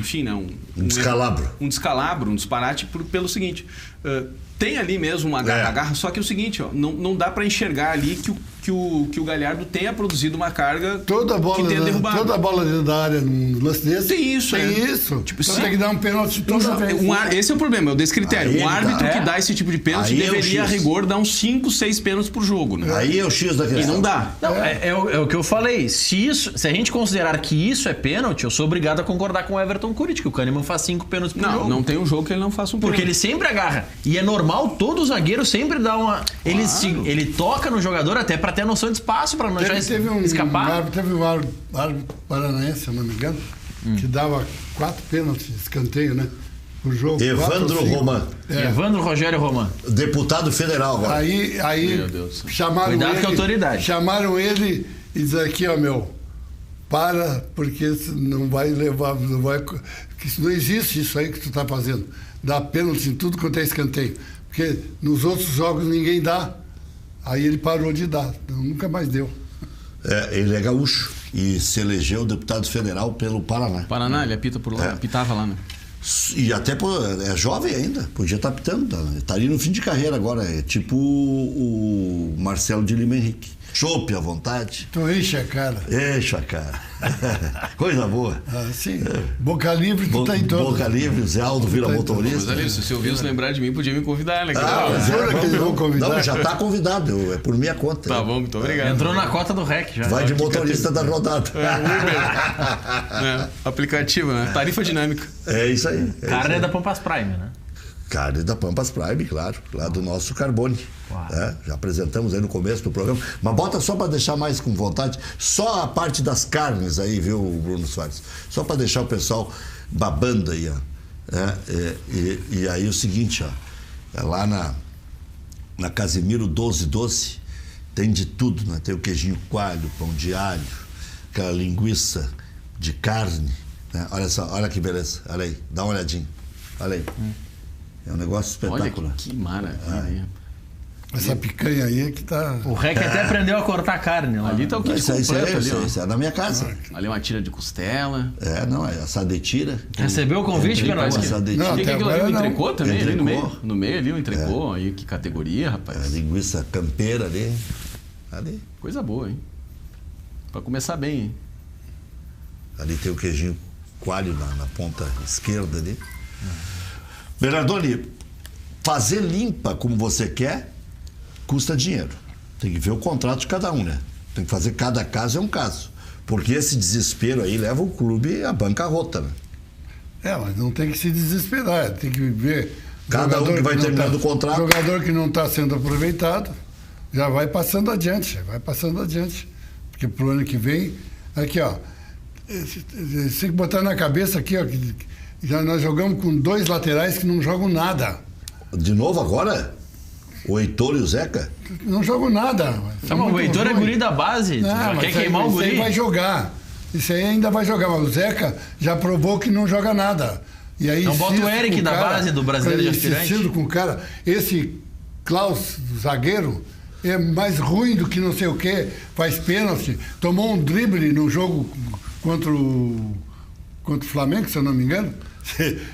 Speaker 1: descalabro.
Speaker 4: Um descalabro, um disparate pelo seguinte. Tem ali mesmo uma garra, só que é o seguinte, ó, não dá pra enxergar ali que o Galhardo tenha produzido uma carga que tenha derrubado.
Speaker 2: Toda a bola dentro da área num lance desse.
Speaker 4: Tem isso,
Speaker 2: Tipo, então tem que dar um pênalti toda vez.
Speaker 4: Esse é o problema, é o descritério. Um árbitro que dá esse tipo de pênalti deveria, a rigor, dar uns 5, 6 pênaltis por jogo, né?
Speaker 1: Aí é o X da questão.
Speaker 4: E não dá.
Speaker 3: Não, é o que eu falei. Se a gente considerar que isso é pênalti, eu sou obrigado a concordar com o Everton Cury, que o Kahneman faz 5 pênaltis por jogo.
Speaker 4: Não tem um jogo que ele não faça um pênalti.
Speaker 3: Porque ele sempre agarra. E é normal, todo zagueiro sempre dá uma... Ele toca no jogador até pra ter a noção de espaço, pra não escapar.
Speaker 2: Teve um árbitro paranaense, se eu não me engano, que dava 4 pênaltis de escanteio, né? Por jogo.
Speaker 1: Evandro Roman.
Speaker 3: Evandro Rogério Roman.
Speaker 1: Deputado federal agora.
Speaker 2: Aí
Speaker 4: Meu Deus.
Speaker 2: chamaram
Speaker 3: Cuidado
Speaker 2: ele.
Speaker 3: com a autoridade.
Speaker 2: Chamaram ele e disseram aqui, ó, para, porque não vai levar. Não existe isso aí que tu tá fazendo. Dá pênalti em tudo quanto é escanteio. Porque nos outros jogos ninguém dá. Aí ele parou de dar. Nunca mais deu.
Speaker 1: Ele é gaúcho e se elegeu deputado federal pelo Paraná.
Speaker 4: Paraná, ele apita por lá, apitava lá, né?
Speaker 1: E até é jovem ainda, podia estar apitando. Tá ali no fim de carreira agora. É tipo o Marcelo de Lima Henrique. Chope à vontade.
Speaker 2: Tu enche a cara.
Speaker 1: Enche a cara. Coisa boa.
Speaker 2: Sim. Boca livre, tu tá em todo.
Speaker 1: Boca livre, Zé Aldo vira motorista.
Speaker 4: Mas ali, se você ouvisse lembrar de mim, podia me convidar, né?
Speaker 2: Jura que eles vão convidar?
Speaker 1: Não, já tá convidado, é por minha conta.
Speaker 4: Tá bom, muito obrigado.
Speaker 3: Entrou na cota do REC já.
Speaker 1: Vai de motorista da rodada.
Speaker 4: Aplicativo, né? Tarifa dinâmica.
Speaker 1: É isso aí.
Speaker 3: Carne é da Pampas Prime, né?
Speaker 1: Carne da Pampas Prime, claro. Lá do nosso Carbone. Já apresentamos aí no começo do programa. Mas bota só para deixar mais com vontade. Só a parte das carnes aí, viu, Bruno Soares? Só para deixar o pessoal babando aí, ó. E aí o seguinte, ó. Lá na Casimiro 1212 tem de tudo, né? Tem o queijinho coalho, pão de alho, aquela linguiça de carne. Né? Olha só, olha que beleza. Olha aí, dá uma olhadinha. Olha aí. É um negócio espetacular.
Speaker 4: Olha que maravilha.
Speaker 2: Essa picanha aí é que tá...
Speaker 3: O REC até aprendeu a cortar carne lá.
Speaker 4: Ali tá o kit completo ali, ó.
Speaker 1: Isso é na minha casa.
Speaker 4: Ali é uma tira de costela.
Speaker 1: É assadetira.
Speaker 3: Recebeu o convite, Garoto?
Speaker 1: Assadetira.
Speaker 4: O que é aquilo ali? Um entrecô também?
Speaker 1: Entrecô.
Speaker 4: Ali no meio? No meio ali, um entrecô. Aí, que categoria, rapaz.
Speaker 1: Linguiça campeira ali.
Speaker 4: Coisa boa, hein? Pra começar bem, hein?
Speaker 1: Ali tem o queijinho coalho na ponta esquerda ali. Bernardoni, fazer limpa como você quer custa dinheiro. Tem que ver o contrato de cada um, né? Tem que fazer cada caso é um caso. Porque esse desespero aí leva o clube à bancarrota, né?
Speaker 2: Mas não tem que se desesperar. Tem que ver...
Speaker 1: Cada um que vai terminando o contrato.
Speaker 2: Jogador que não está sendo aproveitado já vai passando adiante. Porque pro ano que vem... Aqui, ó. Você tem que botar na cabeça aqui, ó, que já nós jogamos com 2 laterais que não jogam nada.
Speaker 1: De novo agora? O Heitor e o Zeca?
Speaker 2: Não jogam nada.
Speaker 3: O Heitor é guri da base. Quer queimar o guri?
Speaker 2: Isso aí vai jogar. Isso aí ainda vai jogar. Mas o Zeca já provou que não joga nada. E aí,
Speaker 3: então bota o Eric da base do Brasileiro de Aspirante.
Speaker 2: Com o cara. Esse Klaus, zagueiro, é mais ruim do que não sei o quê. Faz pênalti. Tomou um drible no jogo contra o Flamengo, se eu não me engano.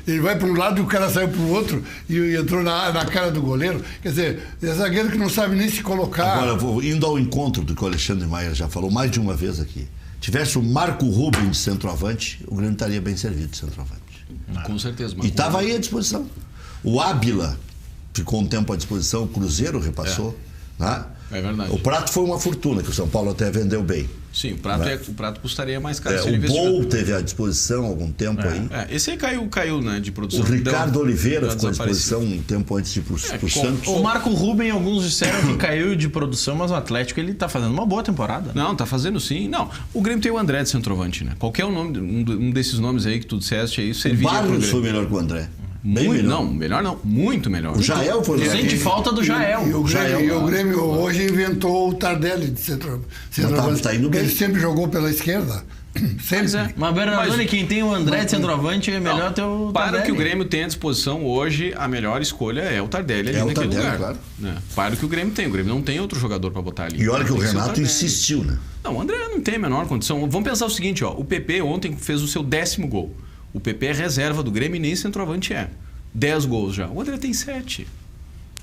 Speaker 2: Ele vai para um lado e o cara saiu para o outro e entrou na cara do goleiro. Quer dizer, é zagueiro que não sabe nem se colocar.
Speaker 1: Agora, indo ao encontro do que o Alexandre Maia já falou mais de uma vez aqui. Tivesse o Marco Rubens de centroavante, o Grêmio estaria bem servido de centroavante.
Speaker 4: Com certeza.
Speaker 1: E estava aí à disposição. O Ábila ficou um tempo à disposição, o Cruzeiro repassou. Né?
Speaker 4: É verdade.
Speaker 1: O Prato foi uma fortuna, que o São Paulo até vendeu bem.
Speaker 4: Sim, o Prato custaria mais caro.
Speaker 1: O Bol teve à disposição há algum tempo aí.
Speaker 4: Esse aí caiu, né, de produção.
Speaker 1: O Ricardo Oliveira ficou à disposição um tempo antes de ir pro Santos.
Speaker 3: O Marco Ruben, alguns disseram que caiu de produção, mas o Atlético ele tá fazendo uma boa temporada.
Speaker 4: Não, tá fazendo sim. Não, o Grêmio tem o André de centroavante, né? Qualquer um desses nomes aí que tu disseste aí serviria pro Grêmio.
Speaker 1: O Barros foi melhor que o André.
Speaker 4: Melhor não, muito melhor.
Speaker 1: O Jael foi melhor.
Speaker 3: Sente falta do Jael.
Speaker 2: E o Grêmio hoje inventou o Tardelli de centroavante.
Speaker 1: Tá indo bem.
Speaker 2: Ele sempre jogou pela esquerda. Sempre.
Speaker 3: Mas Bernardoni, quem tem o André de centroavante é melhor ter o Tardelli.
Speaker 4: Para o que o Grêmio tem à disposição hoje, a melhor escolha é o Tardelli ali naquele lugar. Claro. Para o que o Grêmio tem. O Grêmio não tem outro jogador para botar ali.
Speaker 1: E olha que o Renato insistiu, né?
Speaker 4: Não, o André não tem a menor condição. Vamos pensar o seguinte, ó. O PP ontem fez o seu 10º gol. O PP é reserva do Grêmio e nem centroavante é. 10 gols já. O André tem 7.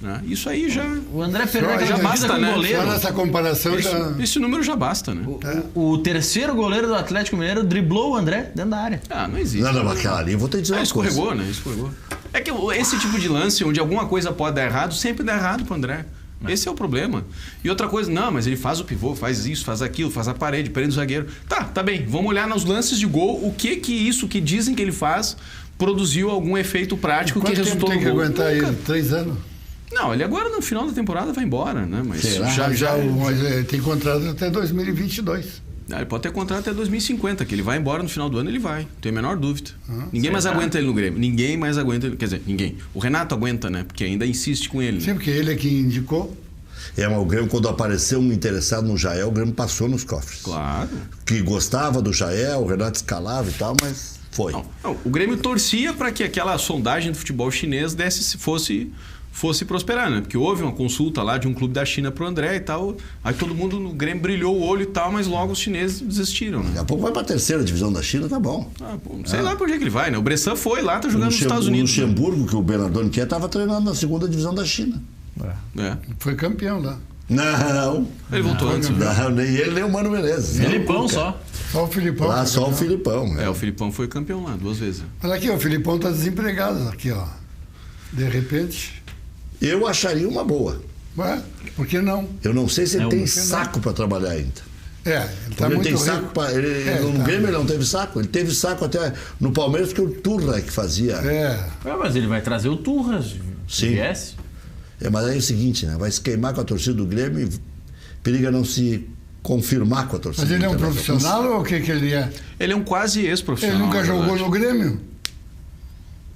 Speaker 4: Né? Isso aí já...
Speaker 3: O André perdeu
Speaker 4: já basta, né?
Speaker 2: Só nessa comparação
Speaker 4: esse número já basta, né?
Speaker 3: O terceiro goleiro do Atlético Mineiro driblou o André dentro da área.
Speaker 4: Não existe.
Speaker 1: Não, aquela ali eu vou ter que dizer uma coisa.
Speaker 4: Escorregou, né? Escorregou. É que esse tipo de lance, onde alguma coisa pode dar errado, sempre dá errado pro André. Esse é o problema. E outra coisa, não, mas ele faz o pivô, faz isso, faz aquilo, faz a parede, prende o zagueiro. Tá bem. Vamos olhar nos lances de gol, o que isso que dizem que ele faz produziu algum efeito prático que resultou no gol.
Speaker 2: Quanto tempo tem que aguentar ele? 3 anos?
Speaker 4: Não, ele agora no final da temporada vai embora, né? Mas
Speaker 2: mas tem contrato até 2022.
Speaker 4: Ele pode ter contrato até 2050, que ele vai embora no final do ano, ele vai. Não tenho a menor dúvida. Ninguém mais aguenta ele no Grêmio. Ninguém mais aguenta ele. Quer dizer, ninguém. O Renato aguenta, né? Porque ainda insiste com ele.
Speaker 2: Sim, porque ele é quem indicou.
Speaker 1: Mas o Grêmio, quando apareceu um interessado no Jael, o Grêmio passou nos cofres.
Speaker 4: Claro.
Speaker 1: Que gostava do Jael, o Renato escalava e tal, mas foi.
Speaker 4: Não, o Grêmio torcia para que aquela sondagem do futebol chinês fosse prosperar, né? Porque houve uma consulta lá de um clube da China pro André e tal. Aí todo mundo no Grêmio brilhou o olho e tal, mas logo os chineses desistiram, né?
Speaker 1: Daqui a pouco vai pra 3ª divisão da China, tá bom.
Speaker 4: Sei lá por que ele vai, né? O Bressan foi lá, tá jogando nos Estados Unidos.
Speaker 1: O Luxemburgo, que o Bernardoni quer, tava treinando na 2ª divisão da China.
Speaker 2: Foi campeão lá.
Speaker 1: Não.
Speaker 4: Ele voltou antes.
Speaker 1: Não, nem ele, nem o Mano Menezes.
Speaker 3: Filipão só.
Speaker 2: Só o Filipão.
Speaker 1: Lá só o Filipão.
Speaker 4: O Filipão foi campeão lá 2 vezes.
Speaker 2: Olha aqui, o Filipão tá desempregado aqui, ó. De repente...
Speaker 1: Eu acharia uma boa.
Speaker 2: Ué, por que não?
Speaker 1: Eu não sei se ele tem saco para trabalhar ainda.
Speaker 2: Ele tá muito
Speaker 1: tem saco no Grêmio ele não teve saco. Ele teve saco até no Palmeiras, que o Turra que fazia.
Speaker 3: Mas ele vai trazer o Turras.
Speaker 1: Sim. Mas aí é o seguinte, né? Vai se queimar com a torcida do Grêmio e periga não se confirmar com a torcida.
Speaker 2: Mas ele é um profissional ou o que ele é?
Speaker 4: Ele é um quase ex-profissional.
Speaker 2: Ele nunca jogou no Grêmio?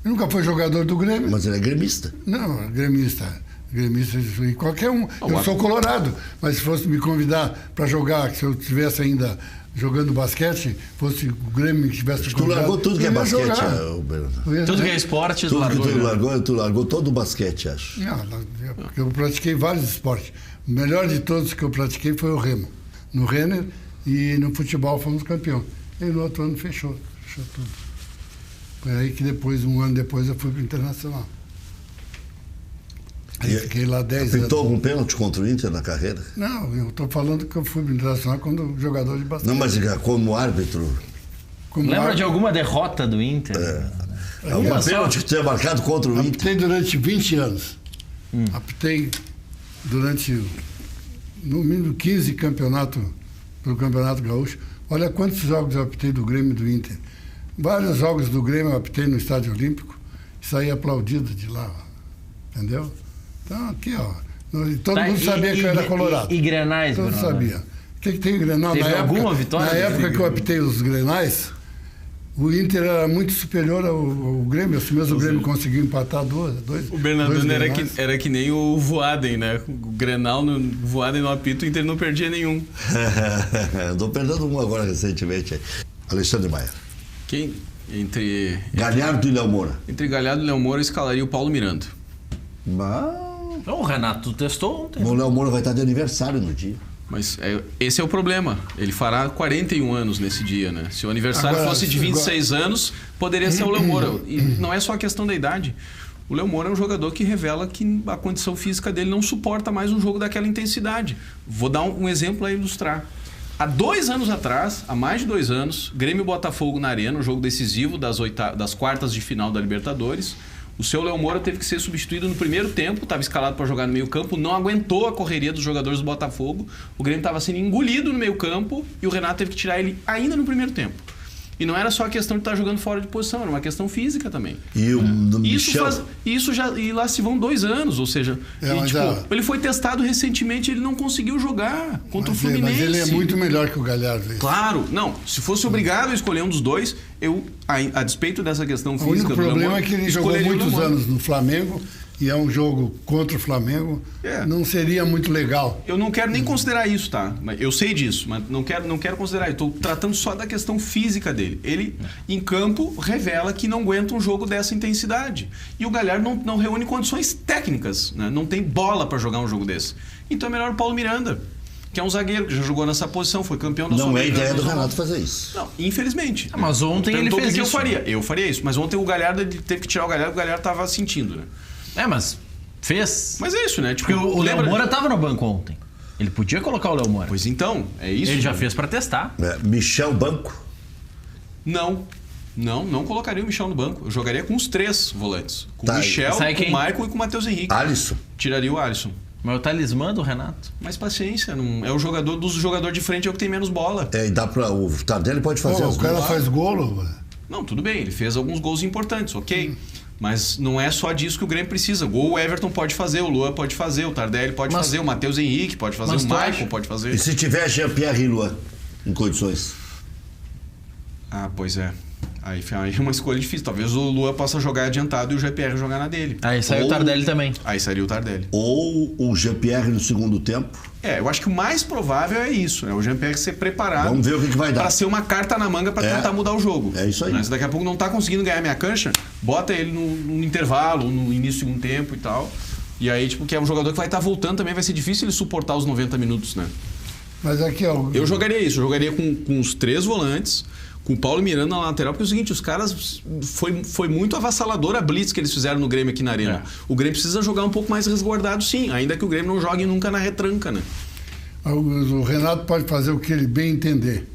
Speaker 2: Ele nunca foi jogador do Grêmio.
Speaker 1: Mas ele é gremista.
Speaker 2: Não, gremista qualquer um. Eu sou colorado, mas se fosse me convidar para jogar, se eu estivesse ainda jogando basquete, fosse o Grêmio que tivesse
Speaker 1: Tu largou tudo que é basquete,
Speaker 3: tudo que é esporte, tu
Speaker 1: largou todo o basquete, acho.
Speaker 2: Não, porque eu pratiquei vários esportes. O melhor de todos que eu pratiquei foi o remo. No Renner e no futebol fomos campeão. E no outro ano fechou tudo. Foi aí que um ano depois, eu fui para o Internacional. Aí fiquei lá 10 anos.
Speaker 1: Pintou algum pênalti contra o Inter na carreira?
Speaker 2: Não, eu estou falando que eu fui para o Internacional quando jogador de basquete.
Speaker 1: Não, mas como árbitro?
Speaker 3: Lembra de alguma derrota do Inter?
Speaker 1: Algum pênalti que tenha marcado contra o Inter?
Speaker 2: Apitei durante 20 anos. Apitei durante, no mínimo, 15 campeonatos pelo Campeonato Gaúcho. Olha quantos jogos eu apitei do Grêmio e do Inter. Vários jogos do Grêmio eu apitei no Estádio Olímpico e saí aplaudido de lá. Entendeu? Então, aqui, ó. Todo mundo sabia que eu era colorado.
Speaker 3: E Grenais,
Speaker 2: Todo sabia. O que tem Grenal?
Speaker 3: Teve alguma vitória?
Speaker 2: Na época que eu apitei os Grenais, o Inter era muito superior ao Grêmio. Assim mesmo o Grêmio conseguiu empatar dois.
Speaker 4: O Bernardoni era que nem o Voaden, né? O Grenal, o Voaden no apito, o Inter não perdia nenhum.
Speaker 1: Estou perdendo um agora recentemente. Alexandre Maia.
Speaker 4: Quem?
Speaker 1: Galhardo e Léo Moura.
Speaker 4: Entre Galhardo e Léo Moura, eu escalaria o Paulo Miranda.
Speaker 3: O Renato testou ontem.
Speaker 1: O Léo Moura vai estar de aniversário no dia.
Speaker 4: Mas esse é o problema. Ele fará 41 anos nesse dia, né? Se o aniversário fosse de 26 anos, poderia ser o Léo Moura. E não é só a questão da idade. O Léo Moura é um jogador que revela que a condição física dele não suporta mais um jogo daquela intensidade. Vou dar um exemplo a ilustrar. Há 2 anos atrás, há mais de 2 anos, Grêmio e Botafogo na Arena, um jogo decisivo das quartas de final da Libertadores. O seu Léo Moura teve que ser substituído no primeiro tempo, estava escalado para jogar no meio-campo, não aguentou a correria dos jogadores do Botafogo. O Grêmio estava sendo engolido no meio-campo e o Renato teve que tirar ele ainda no primeiro tempo. E não era só a questão de estar jogando fora de posição, era uma questão física também.
Speaker 1: E o Michel...
Speaker 4: E lá se vão 2 anos, ou seja, ele foi testado recentemente, ele não conseguiu jogar contra o Fluminense.
Speaker 2: Mas ele é muito melhor que o Galhardo.
Speaker 4: Claro, não. Se fosse obrigado a escolher um dos dois, a despeito dessa questão física...
Speaker 2: O único problema é que ele jogou muitos anos no Flamengo, e é um jogo contra o Flamengo, não seria muito legal.
Speaker 4: Eu não quero nem considerar isso, tá? Eu sei disso, mas não quero considerar. Eu estou tratando só da questão física dele. Ele, em campo, revela que não aguenta um jogo dessa intensidade. E o Galhardo não reúne condições técnicas, né? Não tem bola para jogar um jogo desse. Então é melhor o Paulo Miranda, que é um zagueiro que já jogou nessa posição, foi campeão da
Speaker 1: Não é ideia do Renato fazer isso.
Speaker 4: Não, infelizmente.
Speaker 3: Mas ontem ele fez isso.
Speaker 4: Eu faria isso. Mas ontem o Galhardo teve que tirar o Galhardo, estava sentindo, né?
Speaker 3: Mas fez.
Speaker 4: Mas é isso, né?
Speaker 3: Tipo, o Léo Moura tava no banco ontem. Ele podia colocar o Léo Moura.
Speaker 4: Pois então, é isso.
Speaker 3: Ele já fez pra testar.
Speaker 1: Michel banco?
Speaker 4: Não colocaria o Michel no banco. Eu jogaria com os 3 volantes. Com o Michel, com o Maicon e com o Matheus Henrique.
Speaker 1: Alisson?
Speaker 4: Tiraria o Alisson.
Speaker 3: Mas o talismã do Renato.
Speaker 4: Mas paciência, não, é o jogador de frente, é o que tem menos bola.
Speaker 1: E dá pra... O Tardelli pode fazer
Speaker 2: o cara faz golo.
Speaker 4: Não, tudo bem, ele fez alguns gols importantes, ok. Mas não é só disso que o Grêmio precisa. Gol o Everton pode fazer, o Luan pode fazer, o Tardelli pode fazer, o Matheus Henrique pode fazer, o Maicon pode fazer.
Speaker 1: E se tiver Jean-Pierre e Luan em condições?
Speaker 4: Pois é. Aí é uma escolha difícil. Talvez o Luan possa jogar adiantado e o Jean-Pierre jogar na dele.
Speaker 3: Aí saiu o Tardelli também.
Speaker 4: Aí sairia o Tardelli.
Speaker 1: Ou o Jean-Pierre no segundo tempo.
Speaker 4: Eu acho que o mais provável é isso, né? O Jean-Pierre ser preparado.
Speaker 1: Vamos ver o que vai dar.
Speaker 4: Para ser uma carta na manga para tentar mudar o jogo.
Speaker 1: É isso aí.
Speaker 4: Mas daqui a pouco não tá conseguindo ganhar minha cancha, bota ele no intervalo, no início do segundo tempo e tal. E aí, tipo, que é um jogador que vai estar voltando também, vai ser difícil ele suportar os 90 minutos, né?
Speaker 2: Mas aqui,
Speaker 4: eu jogaria isso, eu jogaria com os 3 volantes, com o Paulo Miranda na lateral, porque é o seguinte, os caras... Foi muito avassalador a blitz que eles fizeram no Grêmio aqui na Arena. O Grêmio precisa jogar um pouco mais resguardado, sim, ainda que o Grêmio não jogue nunca na retranca, né?
Speaker 2: O Renato pode fazer o que ele bem entender.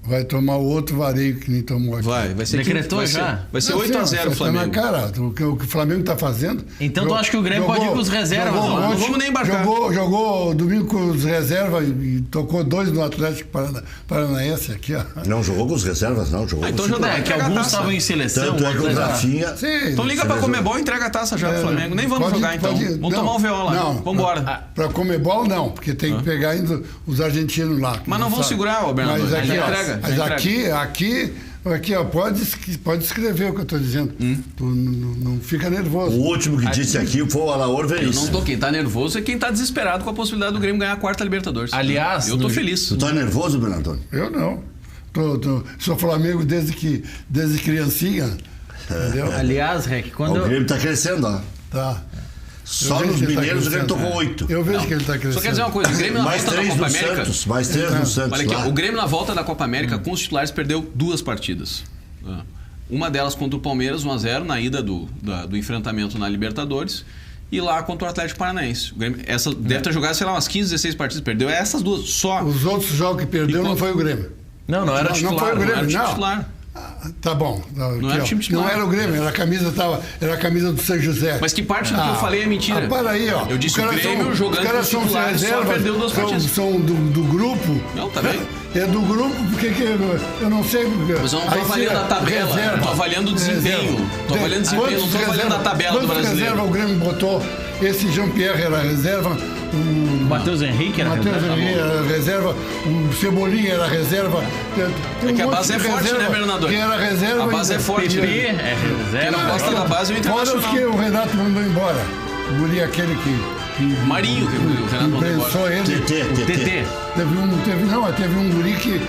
Speaker 2: Vai tomar o outro vareio que nem tomou aqui.
Speaker 4: Vai ser
Speaker 3: Decretou já?
Speaker 4: Vai ser 8-0 o Flamengo.
Speaker 2: Na cara, o que o Flamengo está fazendo.
Speaker 3: Então tu acha que o Grêmio pode ir com os reservas?
Speaker 4: Não vamos nem embarcar.
Speaker 2: Jogou domingo com os reservas e tocou 2 no Atlético Paranaense aqui, ó.
Speaker 1: Não jogou com os reservas, não. Jogou
Speaker 4: então já dá,
Speaker 3: que alguns estavam em seleção.
Speaker 1: Tanto é que o Rafinha...
Speaker 4: Então liga pra Comebol e entrega a taça já pro Flamengo. Nem vamos jogar então. Vamos tomar um VO lá. Não, vamos embora.
Speaker 2: Pra Comebol não, porque tem que pegar ainda os argentinos lá.
Speaker 4: Mas não vão segurar, Bernardo.
Speaker 2: Mas aqui, ó, pode escrever o que eu estou dizendo. Tu não fica nervoso.
Speaker 1: O último que disse aqui foi o Alaor Veríssimo.
Speaker 4: Eu não tô. Quem tá nervoso é quem tá desesperado com a possibilidade do Grêmio ganhar a 4ª Libertadores.
Speaker 3: Aliás,
Speaker 4: eu tô feliz.
Speaker 1: Tu tá nervoso, Bernardo?
Speaker 2: Eu não. Sou Flamengo desde criancinha. Entendeu?
Speaker 3: Aliás, Rec, quando...
Speaker 1: O Grêmio tá crescendo, ó.
Speaker 2: Tá.
Speaker 1: Só nos Mineiros o Grêmio tocou 8.
Speaker 2: Eu vejo que ele está crescendo.
Speaker 4: Só quer dizer uma coisa, o Grêmio na volta da Copa América...
Speaker 1: Mais 3 no Santos.
Speaker 4: Olha aqui, o Grêmio na volta da Copa América com os titulares perdeu 2 partidas. Uma delas contra o Palmeiras, 1-0, na ida do enfrentamento na Libertadores. E lá contra o Atlético Paranaense. O Grêmio, deve ter jogado, sei lá, umas 15, 16 partidas. Perdeu essas 2, só.
Speaker 2: Os outros jogos que perdeu não foi o Grêmio.
Speaker 3: Não era titular.
Speaker 2: Não foi o Grêmio,
Speaker 4: não. Era titular.
Speaker 2: Tá bom.
Speaker 4: Não era o time titular.
Speaker 2: Não era o Grêmio, era a camisa do São José.
Speaker 4: Mas que parte do que eu falei é mentira.
Speaker 2: Para aí, ó.
Speaker 4: Eu disse o Grêmio jogando com os titulares só perdeu 2 partidas.
Speaker 2: São do grupo.
Speaker 4: Não, tá bem.
Speaker 2: É do grupo, porque eu não sei...
Speaker 4: Mas eu não tô avaliando a tabela, eu tô avaliando o desempenho. Tô avaliando o desempenho, não tô avaliando a tabela do brasileiro.
Speaker 2: Reserva o Grêmio botou? Esse Jean-Pierre era reserva.
Speaker 3: O Matheus Henrique era
Speaker 2: reserva. O Cebolinha era reserva.
Speaker 4: É que a base é forte, né, Bernardo?
Speaker 2: Quem era reserva...
Speaker 4: A base é forte.
Speaker 3: PP é reserva.
Speaker 4: Quem não gosta da base é o Internacional.
Speaker 2: Fora os que o Renato mandou embora. O guri aquele que...
Speaker 4: Marinho, que o Renato mandou embora.
Speaker 2: Ele.
Speaker 3: TT.
Speaker 2: Teve um guri que...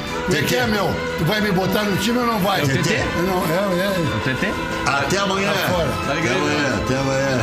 Speaker 2: Que é, meu? Tu vai me botar no time ou não vai?
Speaker 3: É o TT?
Speaker 2: Não,
Speaker 3: O TT?
Speaker 1: Até amanhã.
Speaker 2: Tá fora.
Speaker 4: Tá ligado?
Speaker 1: Até amanhã.